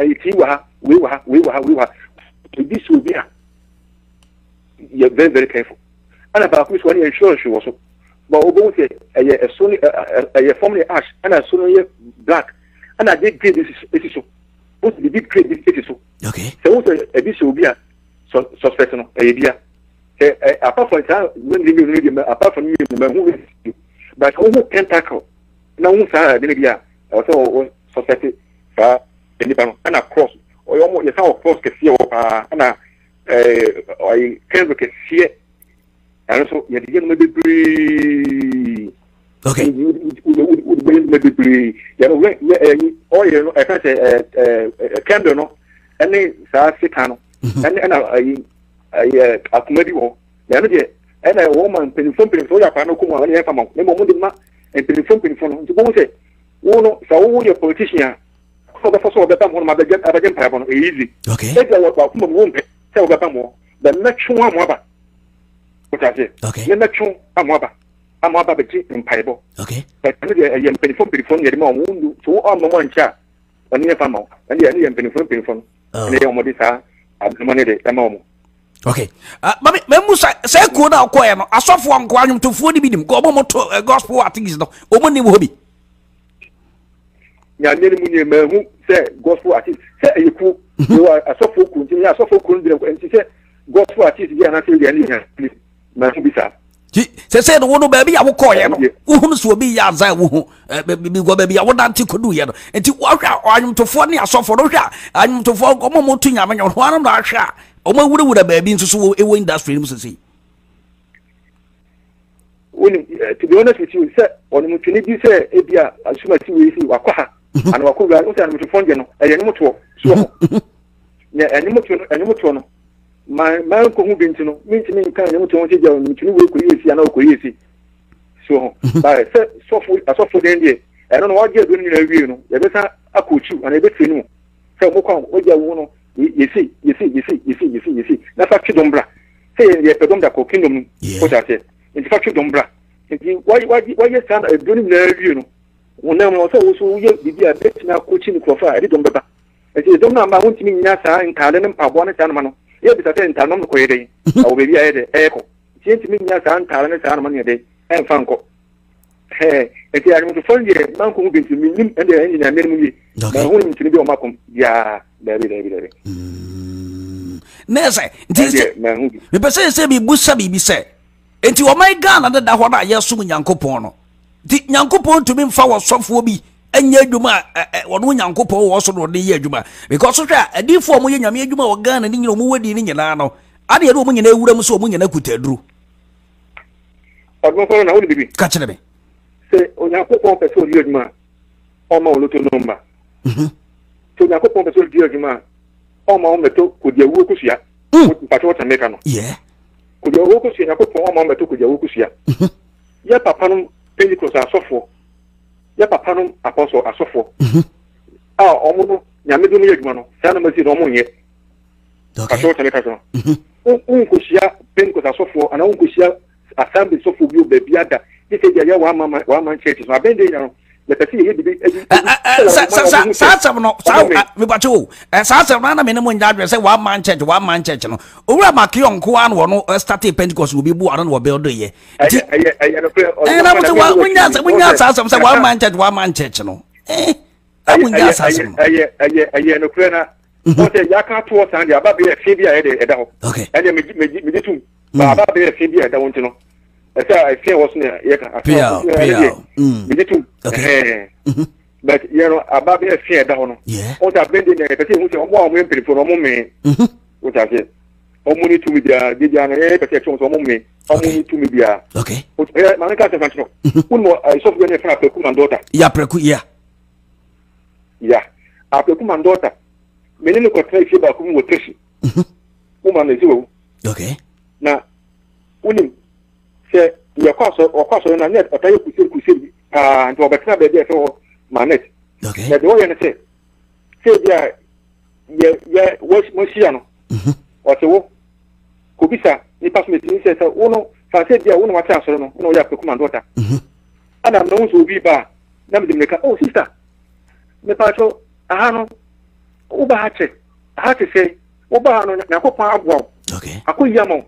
This will be you're very, very careful. And about which one insurance you also. But over a Sony a family ash and a Sony black. And I did grade this is so. What the big grade this is so. Okay. So also a this will be a suspect no idea. Apart from that, when you read apart from you, who is you. But who can tackle? Now, didn't also suspected and across. Or almost how close can see and I can't see it. And also, you didn't maybe okay. Maybe breathe. You know, I can't say a candle, no, and then Sasicano. and akumadi wo na no de ena wo man penifo ya kwa no ko mo na fa ma mo mo de ma penifo no nti bo se wo no sa wo ye politician so be so be mo ma be pa bo no easy okay e de wo kwa ko mo mpe se wo be pa mo the next one mo aba okay the next one amo aba be ti mpa bo okay but no de ye penifo ye de ma wo ndu so wo mo ncha ani fa ma ani ye penifo no ne mo de sa abnomane de ma mo okay mami memu say ko na akoye no asofo anko anwomtofo ni bidim ko omo to gospel artists no omo ni mo bi ya ne mu ni ma hu say gospel artist say eku yo asofo ku nti ya asofo ku ndire ko nti say gospel artist bi ana say ni ya ma hu bisa say no wono ba bi ya wo koye no wo hu so bi ya za wo hu bi go ba bi ya wo dante kodu ye no nti wo hwa anwomtofo ni asofo no hwa anwomtofo omo mo tu nyame nyo ho ano na hwa omo wura baabi nso so ewo industry nim so say woni to be honest with you say on mo twini bi say ebia asuma ti we fi wakwa ha ana wakwa o say ana mo fonje no eye no to so ho ne enye mo to no ma ko hu bi ntino minti min kan enye mo to je jawo mo twini we ko yesi ana ko yesi so ho ba say so den die e no wa je do ni na wie no ye be sa akochu ana be tinu say mo kwa o je wo no yesi na fa kidombra say ye pedombra ko kingdom ko ta say in fa kidombra nti why stand a doni na review no wona mo so wo ye bibia bet na coach ni krofa e dom beba nti dom na ma wonti mi nya sa nkale ne mpabo ne sa no ma no ye bi sa say ntanom ko ye den awo bebi aye de e ko nti mi nya sa nkale ne sa no ma ne de e mfa nko nti ari mo to fon ye man ko bi nti mi nim e de engineer me mu ye ma ho nti bi o makom ya David. Nese, me pese se bi busa bi se. Enti o my Ghana da ho na yesu Nyankopon no. Di Nyankopon tumi mfa wo sofo bi anya adwuma wono Nyankopon wo so no de ye adwuma because so hwa adifo mo ye nyame adwuma wo Ghana ni nyina mo wadi ni nyina no. Ade ye mo nyina ewura mo so mo nyina kutaduru. Odmo ko na wo bibi. Ka kire me. Se o Nyankopon pese o di adwuma o ma wo loto number. So na ko pompe so di adwuma o ma o meto ko di awu kusua pato ta meka no yeah ko di awu kusua na ko pon o ma o meto ko di awu kusua ya papa no Pentecost asofo ya papa no apostle asofo o mo no nyame do no adwuma no sa na ma si no mo nye pato ta meka so un kusua Pentecost asofo ana un kusua assembly sofo bi o ba biada ni se dia ya wa man church so abende ya no me bacho sa na me no nya adwe say one man church no owura makio nko an wo no start Pentecost will be bu an no build ye na mo nya sa say one man church no amunya sa no kure na o te ya ka to san dia ba be fi bia e de da ho okay ene me tum ba be fi bia da wonti no esa I fear was near yeka but you know about be fear da hono o ta bende ne pese hu se o mo empiri for o mo me o ta se o mo ni tumi dia dia na e pese so mo me o mo ni tumi dia okay o man ka se fancho un mo so go ne fra peku mandota ya preku ya a peku mandota menene ko trai fi ba ku mo teshi o ma ne ziwo okay na unim se ya kwaso na net otaye kusiri nti obetina be dey so manet okay na de wo ye ne se dia ye wo shia no o se wo ko bisa ni pass me tin se wo fa se dia wo no wata asoro no no ya pe kuma ndota ana no so bi ba na me dimeka oh sister me pa cho aha no wo ba ha che se wo ba no na ko pa agwo okay akoya mo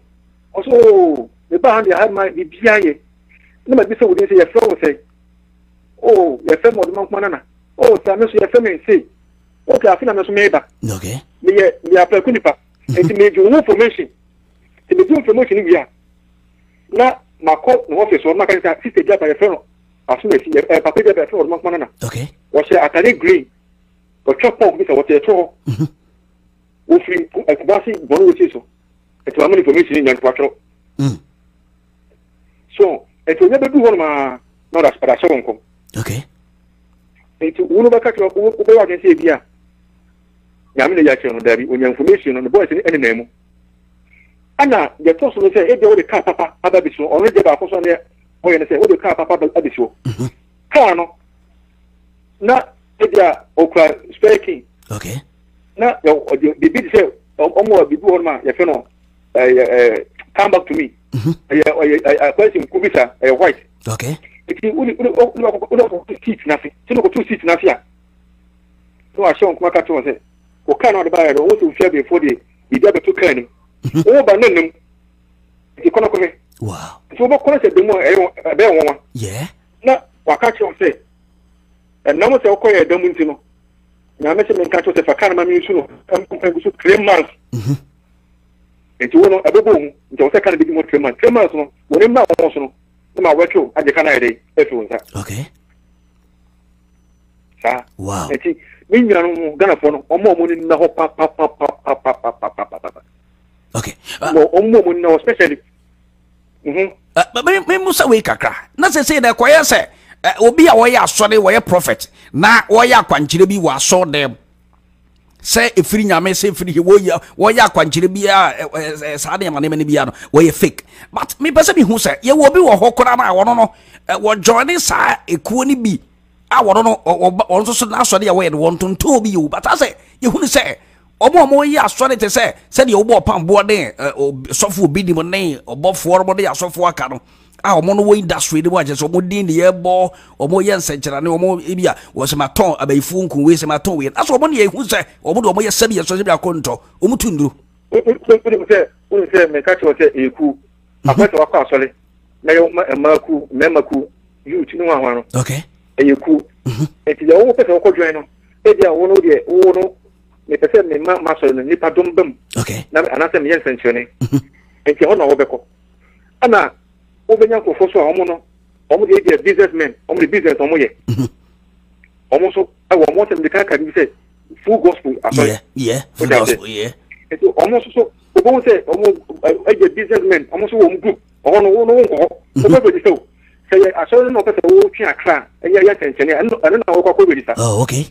oso me ba hande ha ma bibia ye na ma bi se wo dey say ye flow say oh ye fe mo de man na oh sa me so ye fe me say o ka afina me so me ba okay me ye apply ku nipa enti me ju information ti me ju information ni bia na mako no office o maka sa sister ja pa ye fe no aso me si papa ja pa fe o man na okay o se atare green o chop up bi se o te to o free ku ba si bono wo so eto am information ni nyan kwatro so eto ne be du won ma no da para so nko okay eto uno ba ka o be wa den se bia nyame na ya che no dabi onya information no boys ni ene na mu ana ye to so no say e de wo de car papa aba bi so onu de ba ko so ne o ye ne say wo de car papa aba bi so car no na e dia okra speaking okay na the bid say omo bi bu ma ye fe no come back to me I question kubisa white okay iti uli seat na fi tino ko two seat na fi a no a show kuma ka to say o kan no de ba o to fi before the bia be to kan ni o ba nanim iti kono ko me wow so bo kono se demo be won yeah na wa ka cho say na mo se o ko ye demo ntino na me se me ka cho say fa kan ma mi su no am ko gusu 3 months enti wono abebo mu nti o se kan bi mo 3 months no woni ma won so no ma wecho aje kana ide efu nsa okay sa wow eti mi nyira no Ghana fo no omo ni na ho pa okay omo ni na especially me musa we kakra na se na koye se obi a wo ya asore wo ye prophet na wo ya kwankyire bi wo aso dem se efiri nyame se efiri wo ya kwankyire bi a sa de mane bi a no wo ye fake but me pese bi hu se ye wo bi wo hokora na wo no wo join sa ekuo ni bi a wo no wo so na asore ya wo ye wo ntonto bi yo but ase ye hu ni se omo ye asore te se de wo bo pambo den sofo obi di mo ne obofo ro de asofo aka no a omo no wo industry de mo aje so omo din de ye bo omo ye nsenkyera ne omo ebia wo se maton abaifu nkun we se maton we aso omo ne ye hu se omo de omo ye sabi ye so se akonto omo tunduru se me ka cho se eku akwese wakọ asole na yo maku youth no wa no okay eku eti ya wo pese wakọ join no edia wo no de wo no me pese me ma so no nipa dombam okay na anase me ye nsenkyene eti ho na wo beko ana obenya ko foso omo no omo de businessmen omo de business omo ye omo so awo omo tem de ka bi say full gospel asole full gospel eti omo so obo say omo de businessmen omo so wo group ono wo no nko obo be say say asole no pese wo twa akra ya tension and na wo kwa be say oh okay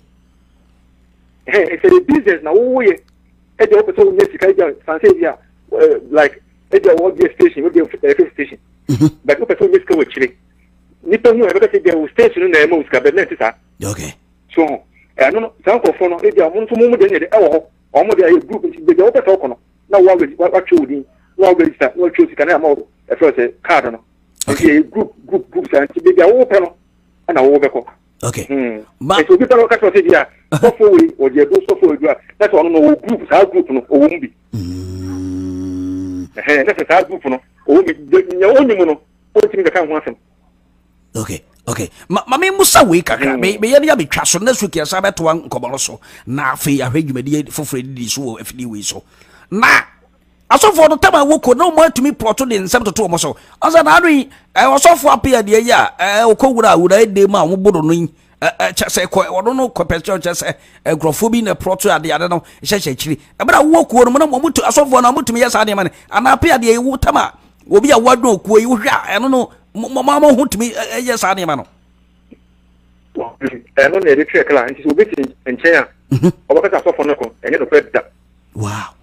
it's a business na wo ye e de pese wo nyesi ka ja sanse dia like e de wo be station wo be station but no person miska wachire nipa hu ebe ka se dia station na ema uska bednet sa okay so no san ko fo no e dia mo so mo de ne de ewo ho o mo de aye group nti de o pese okono na wa chodi na wa register na chodi kana ama e fo se card no okay group sa nti de dia wo pe no na wo be ko okay ma so bi ta ka so se dia so fo we o je do so fo we do na so no group sa group no o wo mbi na sa group no o mi nya o nyimu no o timi de kan ho asem okay ma me musa we kakra me ye ya betwa so na su kiasa beto an kobono so na afi ahwedwumadi foforo di so afidi we so na asofo do tama woko na mo atumi plot de nsem toto mo so anza na anu osofo apia de ya okowura wura ede ma wo bodo no chese ko wono no ko petrol chese grofobia na plot ade ade no hyehyɛ chiri ebra woko no mo na mo mutu asofo na mutumi ya sa de ma ne ana apia de wo tama obi a wadon okuo yi wo hwa eno no mama hutumi ye sa ne ma no eno na electric kala nti obi tin enchen a obaka asofo no ko enye no da wow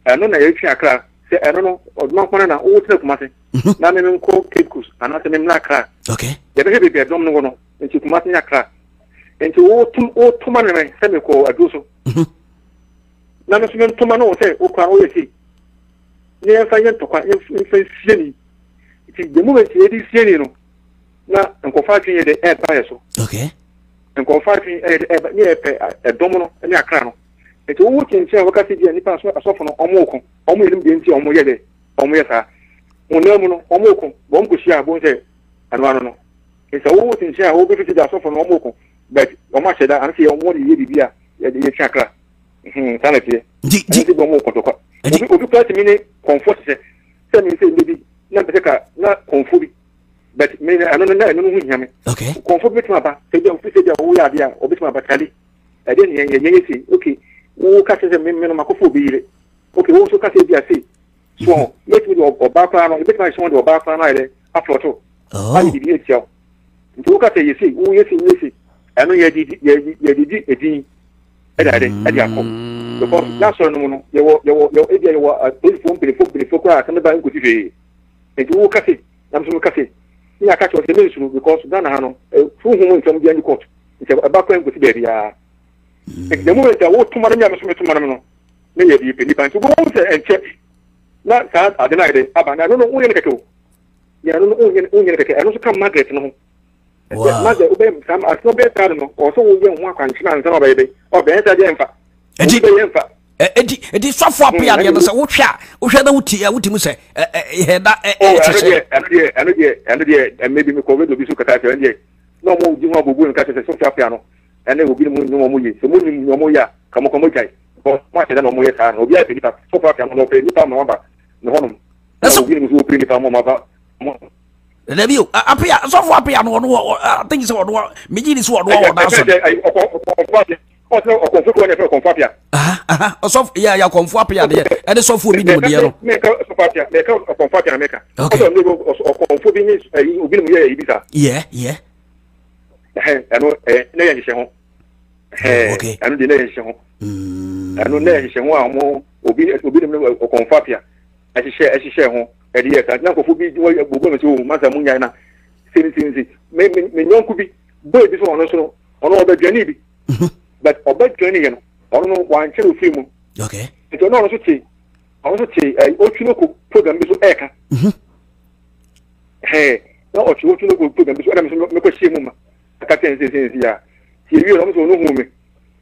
eno na electric kala se eno no odman kwana na o tire kuma se na me nko kekus ana se me mla kala okay ye be be dom no no nti kuma se nya kala nti o tuma ne me se me ko aduso na me se me tuma no se o kwa o yesi ni en fa yen to kwa en fa sieni ti de moment ye di sieni no na nko fa twen ye de e ba yeso okay nko fa twen ni e pe e dom no ni akra no eti wo tinche wo ka se dia ni pa asofo no omo okun omo yelim de nti omo ye de omo ye sa onam no omo okun bo mko shia bo nse anu no esa wo tinche wo be fiti da asofo no omo okun but omo sheda an se omo ye bibia ye de ye twa akra sana tie di bo mo okun to kwa obi plati mi ni comfort se mi se maybe na beteka na comfort but me anu na anu hu nyame okay comfort bit ma ba se dia ofisi dia wo ya dia obi ma ba tali e de ye si okay wo ka se me no makofo bi yire okay wo so ka se dia si so let me do oba kwa no bit ma so do oba kwa na ile afloto ani bi ye tia nti wo ka se ye si wo ye si anu ye di edin because that's one no you area you are phone cry can buy go tife e wo kase am so kase ni aka cho se mensu because Ghana ha no fu hu ntwam bia ni court nti aba kwa ngosi bia bia the moment that wo tumara nya so metumara no na ye bi peni pan so go se enche na ka adena ide aba na no wo ye keke o ya no wo ye keke eno so kam Margaret no ho Margaret obem sam aso be ta no o so wo ye ho akwanchi na nsa ba ye be o be nsa je emfa edi sofo apia de no se wo hwa na wuti mu se heda maybe me covid obi so kata se ende no mo ji ho abobu nka se sofo apia no ene obi mu no mo yi se mo ni no mo ya kamo jai ko ma se na mo ye ta no obi a pe nipa sofo apia no pe nipa ma ba no hono na obi mu so pe nipa mo ma ba mo Review apia sofo apia no think so no me ji ni so no na so ya konfu apia de e de sofo bi ni de no make sofo apia make okay konfu bi ni obi mu ye ibisa yeah ano na ye hye ho okay ano de na ye hye ho ano na ye hye ho a mo obi mu konfu apia ahye ho e de ye ka na konfu bi gbogbo me so ma sa mu nya na sin me nyonku bi boy bi so ono so ono obadwani bi but obadwani ye no ono wan chere film okay nti ono so ti o twinoko program bi so eka na o twinoko program bi so na me ko hye mu ma aka ten ya ti wi ono so no hu me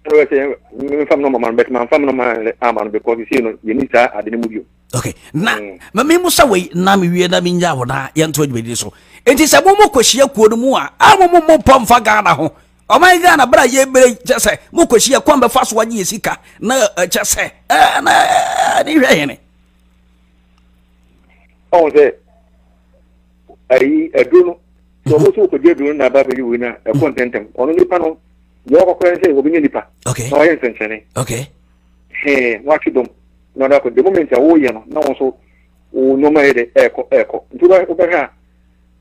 no say me fam no mama bet man fam no man ama no because you see no ye ni sa ade ne mu bio okay na me musa we na me wie na me nya wo na ye nto adwedi so enti se mo kwahia kuo no mu a mo pomfa Ghana ho o my Ghana bra ye bere chese mo kwahia kwamba fa so wanye sika na chese na ni hwe ne on say ai eduno so mo so ko je eduno na ba be wi na e contentem ono ni pa no yo ko kwen say obi ni pa okay no yen senchene okay what you do no da ko the moment a wo ye no na wo so o no ma ede eko ntuba ko be ha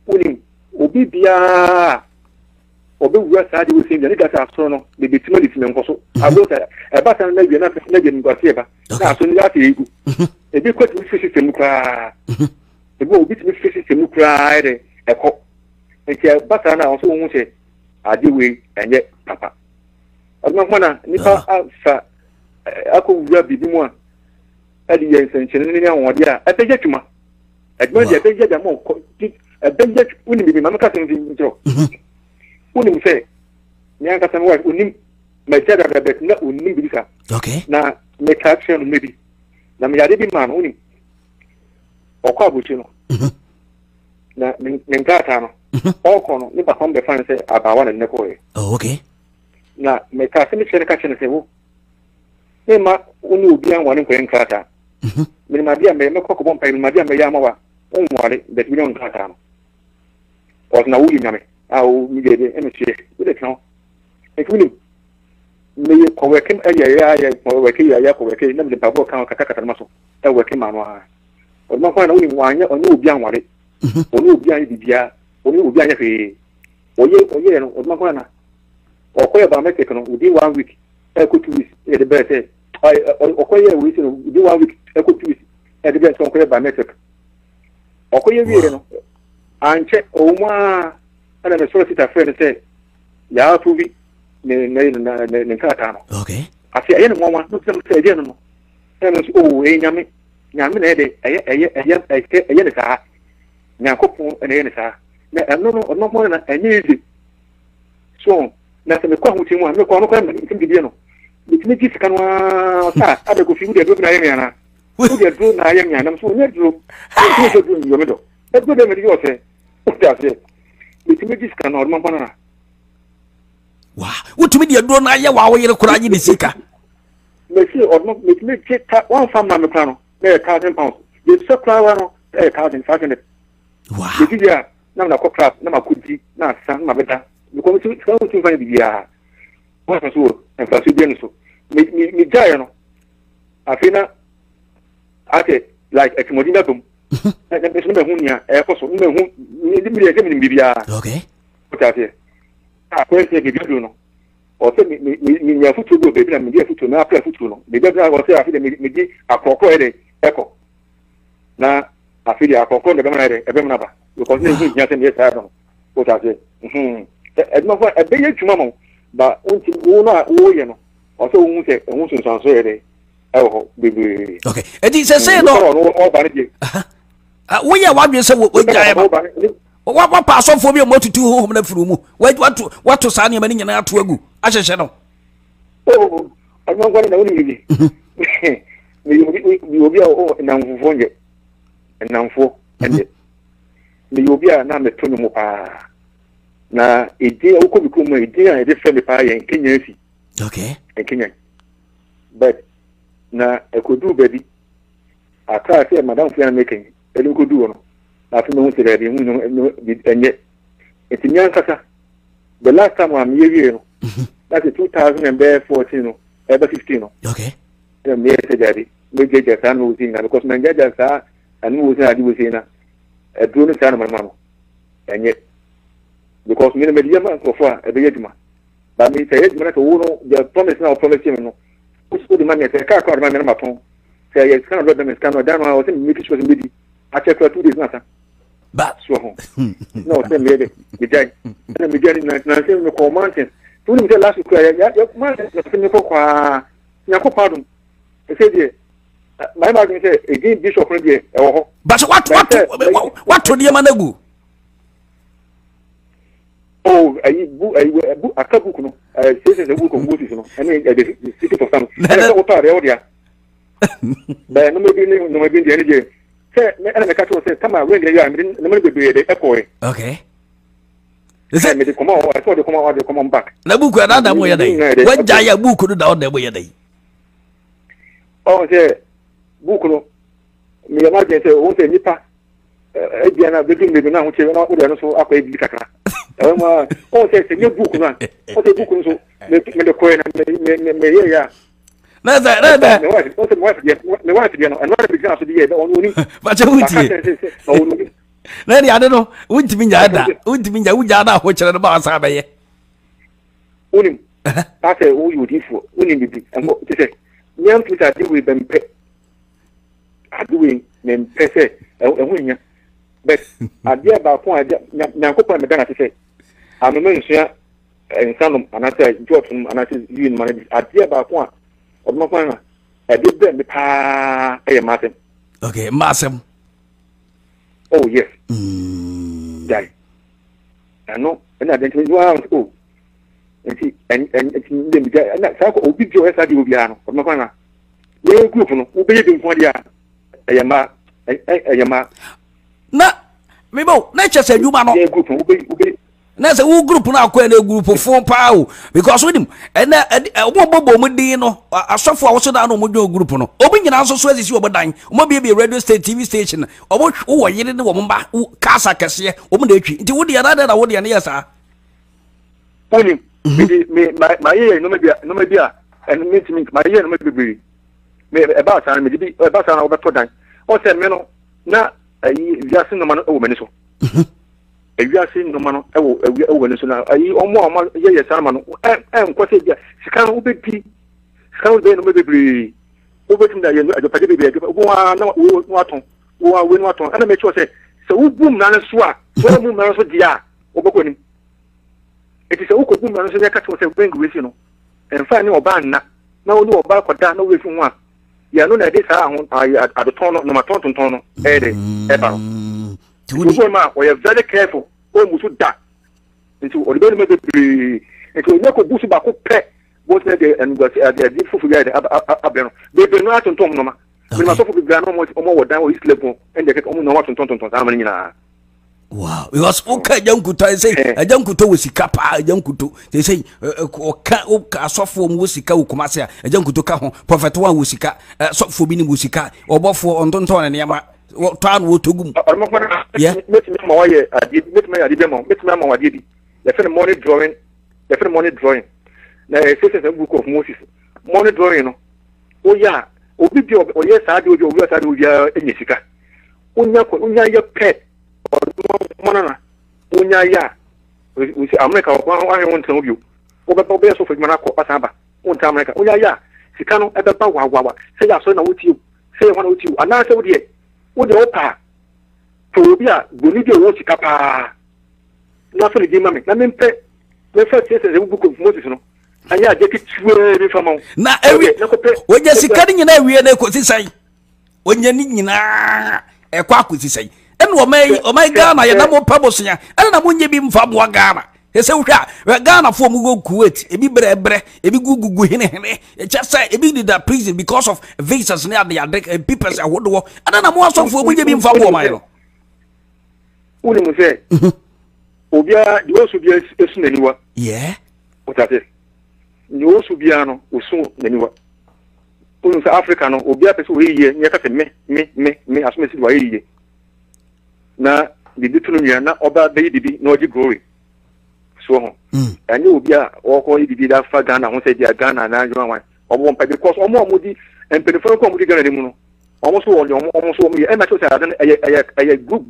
uni obi bia obi wura sa de wo sim ni gata aso no be betima litime nkoso abota e ba san na wie na de ngwase ba na aso ni ati egu e bi kwati fi system kra e bi obi ti fi system kra ede eko e ke ba san na so wo se ade we enye papa aduma kwana nipa sa ako wura bibi mu a adi yen senchene ni awode a ebeje twuma aduma de ebeje da mo ebeje uni bibi ma maka tin ntro uni se ni aka san wa uni me tada da bet na uni bibi ka okay na me ka action maybe na me yade bi man uni okwa abuchi no na ngata no okono ni ba kombe fan se abawa na neko e okay na me ka se mi chere ka chere se wo ni ma uni obi an wani kwen ngata me ma bia me ko bon pa me ma bia me ya ma wa onware bet mi on ngata no o na wuli nyame a o mi gede e me chere wo de kan e kuni me ko wekem ya ko wekem ya ko wekem na me ba bo kan kata ma so e wekem ma no a o ma kwa na wuni wanya onye obi an ware onye obi an bibia onye obi an fe oye no o ma kwa na o ko ya ba me take no within 1 week e ko 2 weeks e de be say o ko ya we say within 1 week e ko 2 weeks e de be say o ko ya ba me take o ko ya wie no anche o ma ana me so sita friend say ya tubi ne kata no okay afi aye no nwa no say dey no e no o nyame na de eye ne sa nyankopon ene ne sa na no mo na enye ezi so na se me kwa huti mu a me kwa no kwa mbibie no bitime ji sika no sa ada ko fi mu de do na ye na u de do na ye na so ne do ni so do yo me do e do de me yo se o ta se bitime ji sika no mo na wa utumi de do na ye wa wo yere kura ji de sika me si odmo bitime ji ta one fam na me kwa no na £1,000 ye so kwa wa no £1,500 wow bidia na na ko crap na makudi na san ma beta because so fan bidia wa so en fa so bien so mi jaya no afina ate like ekimodina bum na be so me hunya e ko so me hu ni bi e ke mi bibia okay o ta te a ko se bidia do no o se mi nya futu go baby na mi dia futu na apia futu no me bia o se afi de mi di akoko ede eko na afi de akoko de be na ede ebe na ba because ne nya se me sa no o ta se e ma fa e be ye tuma mo ba unti wo no wo ye no o se wo se wo sun san so ede e ho baby okay edi se no o ba ne je wo ye wa dwen se wo gya e wa pa asofo bi mo tutu ho na furu mu watu sa ne mani nyina ato agu ahyehye no oh alma ngwana na woni bi mi obi o na mfufo nje na mfo ende mi obi a na meto no mu pa na edi a uko bi ko mu edi a ede fe me pa ye Kenya afi okay en Kenya but na ekodu baby aka se madam fian making elu ko du no na fi no tere bi hu no enye etinya nkasa the last time I'm here no that is 2014 no ever 15 no okay me say daddy me jeje san no zin na because man jeje sa anu wo zin adi wo zin na e duro no san mama no enye because me me dia man so far e be yeduma ba me say yeduma na to wo no the promise na promise me no kusko di man e say ka man na maton say yes kan do dem scan no dan wa o say me make sure me di a check for 2 days na sa ba so no say me de jai na me jai na say me ko mountain tu ni me last week ya man na me ko kwa nya ko pardon e say die my man say again bishop no die e wo ho but what to die managu oh ayi bu akabu kuno say bu ko Moses no and the city for some and what are they dia ba no me bi die ni je say me ana me ka to say tama we dey ya me no me be dey ekoi okay is it me dey come on I saw dey come on back na buku na da mo ye dai wajja ya buku do da o mo ye dai oh say buku no me ya ma je say o say nipa e bia na be me na ho che na o dey no so akwa e bi kakra e ma o say say ne buku na o say buku no so me dey koy na me ye ya na me wa ti no and what be just dey be on oni ba che wuti na ni ade no wuntimi nya da wuntimi nya wuja da ho kire no ba sa be ye oni ta say o yudifo oni bibi enko ti say nyam ti ta di we bempe aduwe mempe say ehun nya but adia ba fun adia nyankopon me dana ti say ameme nsua ensanum anase jotunum anase yin man adia ba fun a odmo fan na e de be me pa e masem okay masem oh yes dai ano na den you are oh and dem ja na sa ko obi jo esa di obi ano odmo fan na we group no wo be dem fun dia eyama na mebo na chese adwuma no group wo be na se wo group na akwa na group fo pa o because we dim na obo bobo mu din no asofo a wo so da no mo dwo group no obi nyina so so asisi obodan mo bia radio station TV station obo wo yire ne wo mba kasa kese obo na atwi nti wo dia na wo dia ne yesa oni me my ye no me bia and me my ye no me bibiri me about time me bi about time wo beto dan o se me no na ayi wiase no ma no wo mani so wiase no ma no wo ni so na ayi omo ye sama no nko se dia sika no be pi sika no be no me bibiri wo betim da ye no ajo pade bibiri wo wa na wo aton wo we no aton ana me cho se wo bum na no so a wo bum na so dia wo boko ni eti se wo ko bum na so dia ka cho se bengu we si no enfa ni oba na wo ni oba koda na we fi ho a ya no na dey sa ho adoton no ma ton no dey e ba no ma we are very careful o musu da nti o de me be nti o ko busu ba ko pe bo se de en go se ade fufu ga de abe no be no aton no ma me ma so fufu ga no mo wo dan o isle bon en de ke o mo no aton sa ma nyina wow because okay jankuto say jankuto wo sika pa jankuto say o ka asofo mo sika wo kuma se jankuto ka ho prophet one wo sika asofo bi ni wo sika obofo ontonton ne ma tan wo togum yeah me ma wa ye adi me ma adi be mo me ma wa adi bi the friend money drawing na say book of Moses money drawing no o ya obi bi o ye sa adi o sa adi o ya enye sika onya ye pet monana unya ya we say America wa he won tan obi obe so for mana ko pasamba on ta America onya ya sika no ebe ba wa say ya so na wuti say ho na wuti ana say wudi wo de opa to obi a goni de wo sika pa na so le di mame na mempe me fa tie se buku of Moses no anya je ki tuwe mi fama na ewi wonya sika ni nyina ewie na ko sisai wonya ni nyina ekwa ko sisai enu o mai Ghana ya na mo pabosia ena na mo nye bi mfa mo Ghana ese hwa Ghana fo mu go Kuwait ebi brebre ebi gugugu hene just say ebi need that prison because of visas near the people awodo ana na mo aso fo mu nye bi mfa mo mai no uni mu se obia di osu bia esu naniwa yeah otate ni osu bia no osu naniwa uni se Africa no obia pese we yiye nya ka se me asumesi wa yiye na bibi tunu nya na oba be bibi na oji glory so ho ani obia oko bibi da fa Ghana ho se dia Ghana na anjuma wan obo mpa because omo di empelefo ko di Ghana mu no omo so omo so e ma so say ay group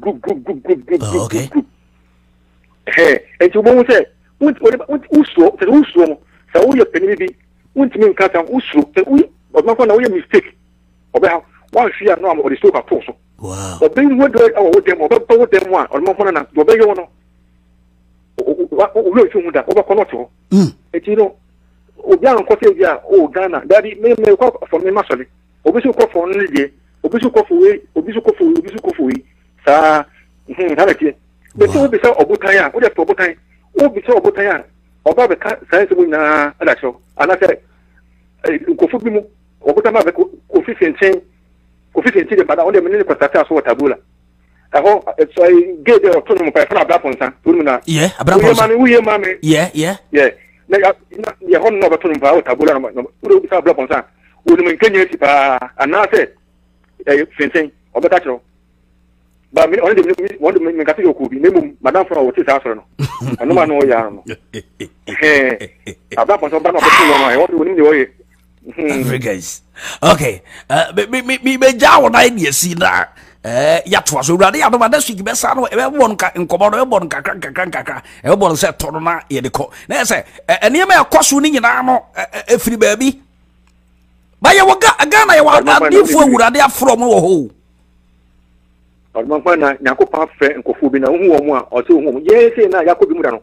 okay and you won't say, Uso, so we are penny be, won't mean cut down Uso, but not on a mistake. About one fear no more the stroke of Toso. Wow. But being what do I owe them or them one or more than a Dobego. What you that over Conoto? And you know, Obian Cotia, oh Ghana, Daddy may call for me massively. Obisu call for only day, Obisu Kofu, Sir, Harriet. But you will be so Obutaya, what if Obutaya? Oh, be so Obutaya, or Baba sensible na Alacho, and I said, Kofubimu, Obutama, Officiant, but only a minute for Tata Tabula. I hope it's a gate of Tonum by Blaponsa, Turmina. Yeah, Abraham, we are mammy. Yeah. Your home over Tonum Tabula, Blaponsa, would maintain it, and now said, fencing, or the Tacho. But me only want to make a few could be named Madame for our sister. I know I know Yam. About some band of I want to win the way. Guys. Okay. Me jaw idea see that. Yet was already out of my desk. Best I know everyone can come on everyone can everyone said Torona in the court. Now say, and you may have cost winning in armor a free baby. But you were again, I want not before I there from home. Ọdụmakwa na nyakopa fe nkofo bi na hu wo mu a o se hu ye se na yakobi mu da no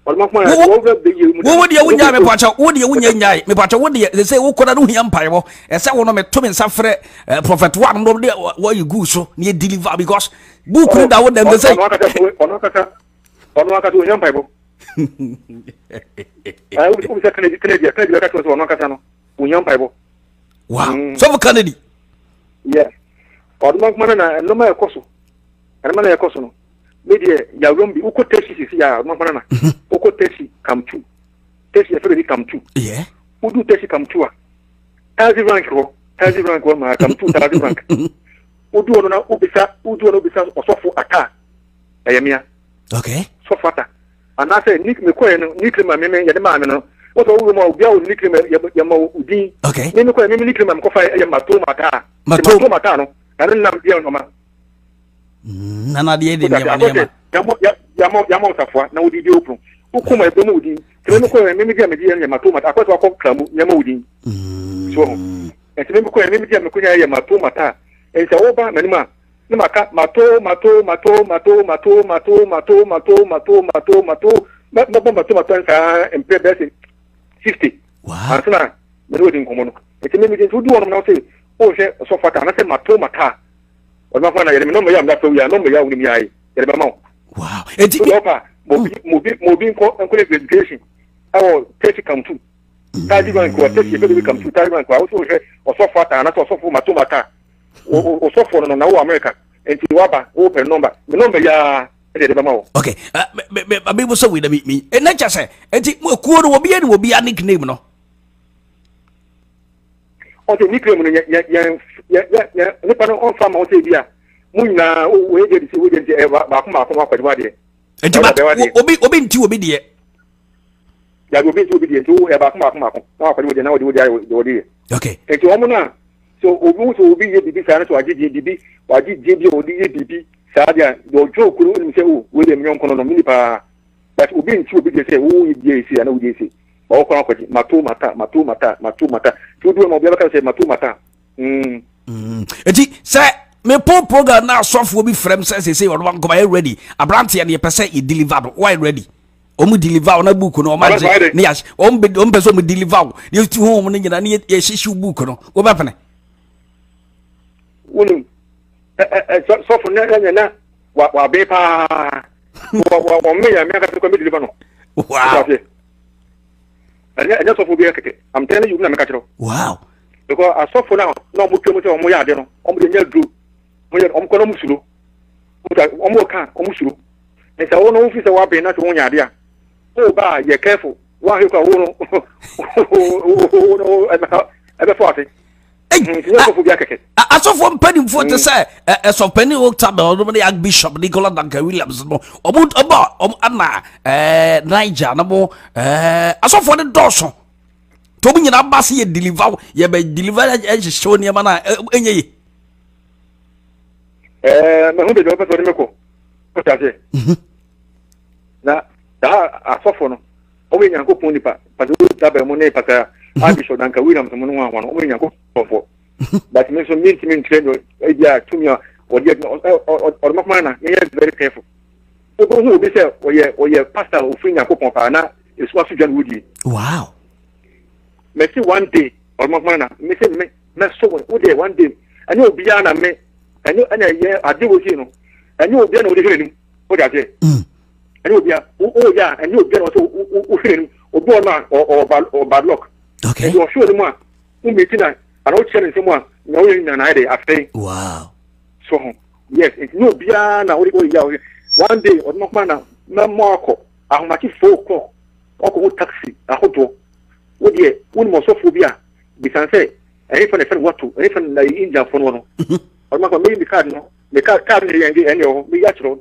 ọdụmakwa na wo ve be ye mu wo de wunya me pacha wo de wunya nyai me pacha wo de se wo koda no hia mpai wo ese wo no me to me safre prophet one no de wo you go so na deliver because book no da wo dem say ono kaka wo hia mpai bo ai wo se Canada ka so ono kaka no wo hia mpai bo wow so for Canada yeah Ọdụmakwa na no ma ekoso. Ana na ekoso no. Media ya rombi uko tesi sisi ya ọdụmakwa na. Uko tesi kamtu. Tesi ya fere kamtu. Yeah. Udu tesi kamtu a. Tazi rank wo ma kamtu tazi rank. Udu ono na ubisa osofo aka. Ayamia. Okay. Sofata. Ana say nik me ko no nik ma me ya de ma me no. What we mo bia o nik me ya ma udi. Okay. Me ko me nik ma ko fa ya mato mata. Mato mata no. Nana de de yamo safwa na udi di opu ukuma ebe mu udi teme ko me dia me dia ya matoma akwato akọ kramu yama udi so teme ko me dia me kunya ya matoma ta ensa oba na nima na maka mato ensa empe besi 50 wow asana me udi nkomo no teme me dia udi wono na say o se so fata na se matoma ta o ma fa na yele me no me ya mda so ya no me ya uni mi ai yele ba ma wow eti opa mobi ko education awo tesi kamtu taji ban ko tesi be kamtu taji ban ko o so fata na so fo matoma ta o so fo no na wo America enti waba o pe number me number ya yele ba ma okay me bo so we da me na cha se enti mo kuo no obi ani obi a nickname no o te nickname no ya ne pa no on fama o te bia munyina we je di we je ba ko akwadwa de enti obi nti obi de ya obi de to e ba ko na akwadwa de na wo de okay enti o mu na so obi ye bibi sa na to agije bibi wagije bi o de bibi sa dia do jokuru ni se o we de myon kono no mini pa but obi nti obi de se o ye si na o de si o ko ko matu mata tu do no bia ka say matu mata eti say me po program na asofo bi frem say o wan come ready abrante ne pese e deliver why ready omu deliver na book no o ma je ne yash o mpeso mu deliver ye tu home ne nyina ne ye shishu book no wo ba pene wonu so for na wa be pa wa me ya me ka ko me deliver no wow anya so for be keke am telling you na me ka chiro wow because asofo na mu twemu se o mu ya de no o mu de nya dru mo ye o mu ko no mu suro o mu ka o mu suro e sa wo no fi se wa be na so wo nya de a o ba ye careful wa he ko wo no e be forte asofo mpani mfo te say so pani October no the Archbishop Nicholas Duncan Williams no omu ana Niger na mo asofo de doso to mu nyina ba se ye deliver ye be deliver e show ne ma na enye yi me hu be do person me ko ta se na da asofo no o we nyanko pon nipa pa do ta be mo ne pa ka Archbishop Duncan Williams mo no wa no o we nyanko fofo but me so me train e dia to me o dia o makmana me very careful o go hu be say o ye pastor o fi nyanko pon pa na e so asu jan wudi wow me see one day or makmana me say me so o day one day ani obi ya na me ani ye ade wo si no ani obi na o de hwe ni o da je ani obi ya o ya ani obi na so o hwe ni obi o na o bad luck okay you sure the man who meet na and o chere someone na o yin na dey after wow so yes it's no bia na o ya one day o makmana na mo akọ ahomaki foko o taxi ahodo wo de won mo so phobia bi san say e fa na fe wato e fa na inja fo no o makwa me card no me card ne yenge ene o me ya chiro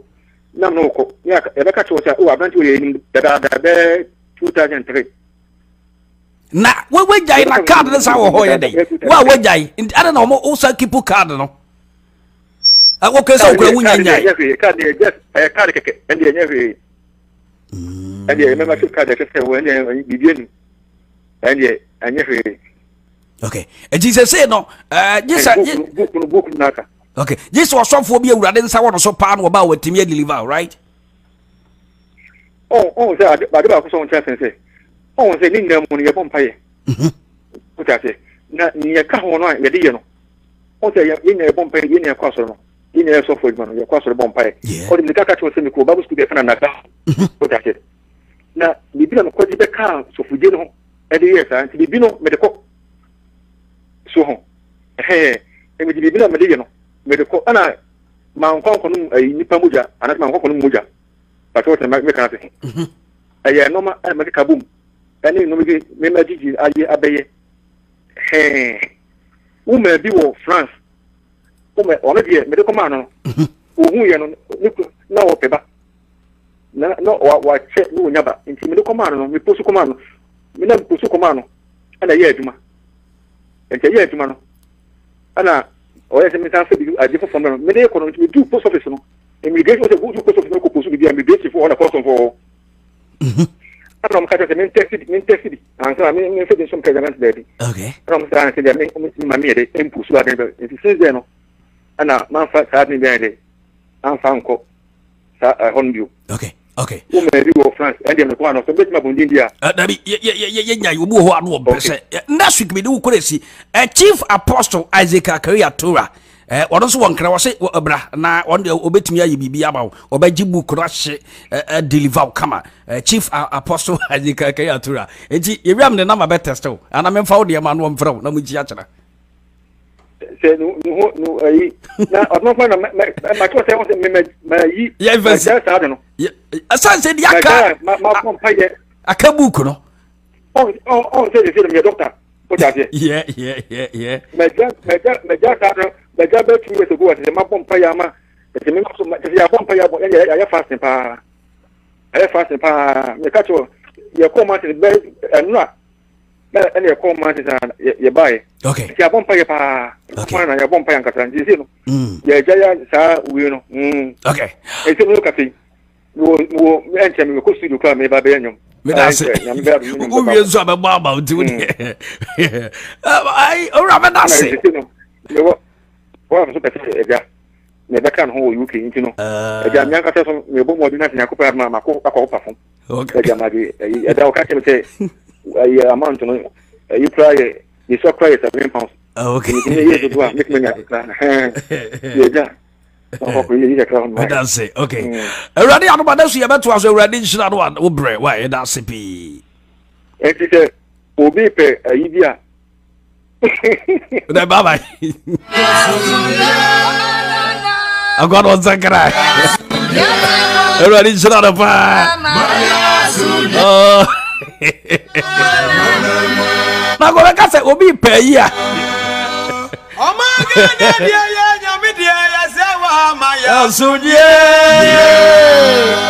na no ko ya e be ka chiro say o abranti o ye ni da be 2003 na we jai na card na sa wo ho ye dey wa we jai ada na o sa kipu card no wo ke sa okura wunya nya card e just card keke ende nya we ende me ma card keke we ende bibieni ende anya we okay Jesus say no Jesus book naka okay Jesus was some for be awurade nsa wo no so pa no ba watimi deliver right say ade ba ko so on chance say say ni ndam no ye pompaye o ta say na ni ye ka ho no ye de ye no o say ye ni ye pompaye ye ni ye kwa so no ye ni ye so for man ye kwa so pompaye o de ka ka cho say mi ko babu school be fana naka o ta say na bibi na ko di be ka so fuje no e de ye sa nti bibi no me de ko so ho e me di bibi na me de ye no me de ko ana ma nkon ko no nipa muja ana ma nkon ko no muja pa to me ka na se e no ma me ka boom ene no me ma jiji aye abeye o me bi wo France o me ono die me de ko ma no o hu ye no na wo peba na no wa che no nyaba nti me de ko ma no me posu ko ma no me na posu ko ma no ana ye aduma nti ye aduma no ana o ye se me ta se bi adi fo fo no me de ko no me du post office no immigration se go du post office no ko posu bi dia me be for na person for I'm catching the intensity. I'm saying some president lady. Okay. I'm saying that my mere impulse. If you see them, and a man fat had me there. I'm found co. On you. Okay. Okay. You may be of France and then the one of the best of India. You move on. Last week we do crazy. Chief Apostle Isaac Akaria Tura. Ono so wonkra wo se obra na on de obetumi ayi bibia ba obaji book rush deliver kama Chief Apostle Isaac Akaria Tura enti yewiam ne na ma betesto ana memfa wo de ma no mfra na mu ji akira se no ayi na ono fa na ma to se wo se me yi ya verse no asa se di aka ma pompaye aka book no on se me doctor what are you yeah me ja be 2 years ago at the map pompaye ma the me so ya pompaye bo ya fasting pa me catch you come out the be enra and you come out you buy okay ya pompaye pa na ya pompaye nkata nji no ya ja sa we no okay e se no kafi wo enche me ko studio ka me ba be nyom me da se o wie so abeba about you ni ai ora me da se wa so pese eja me be kan ho UK nti no eja mi anka so me bo mo bi na nyakopa ma mako akọ fun okay eja ma di eja o ka che me say amount no you try you so cry £7 okay you do make me nyaka eja that's it. Okay. Already, I'm about to see about to as already. She's not one. Obre, why? That's it. It is a Obi pe idea. Bye bye. I got one second. Already, she's not a fan. Oh. Now go back and say Obi pe ya. Oh my God! Yeah, yeah, yeah, yeah, yeah, yeah, yeah, yeah, yeah, yeah, yeah, yeah, yeah, yeah, yeah,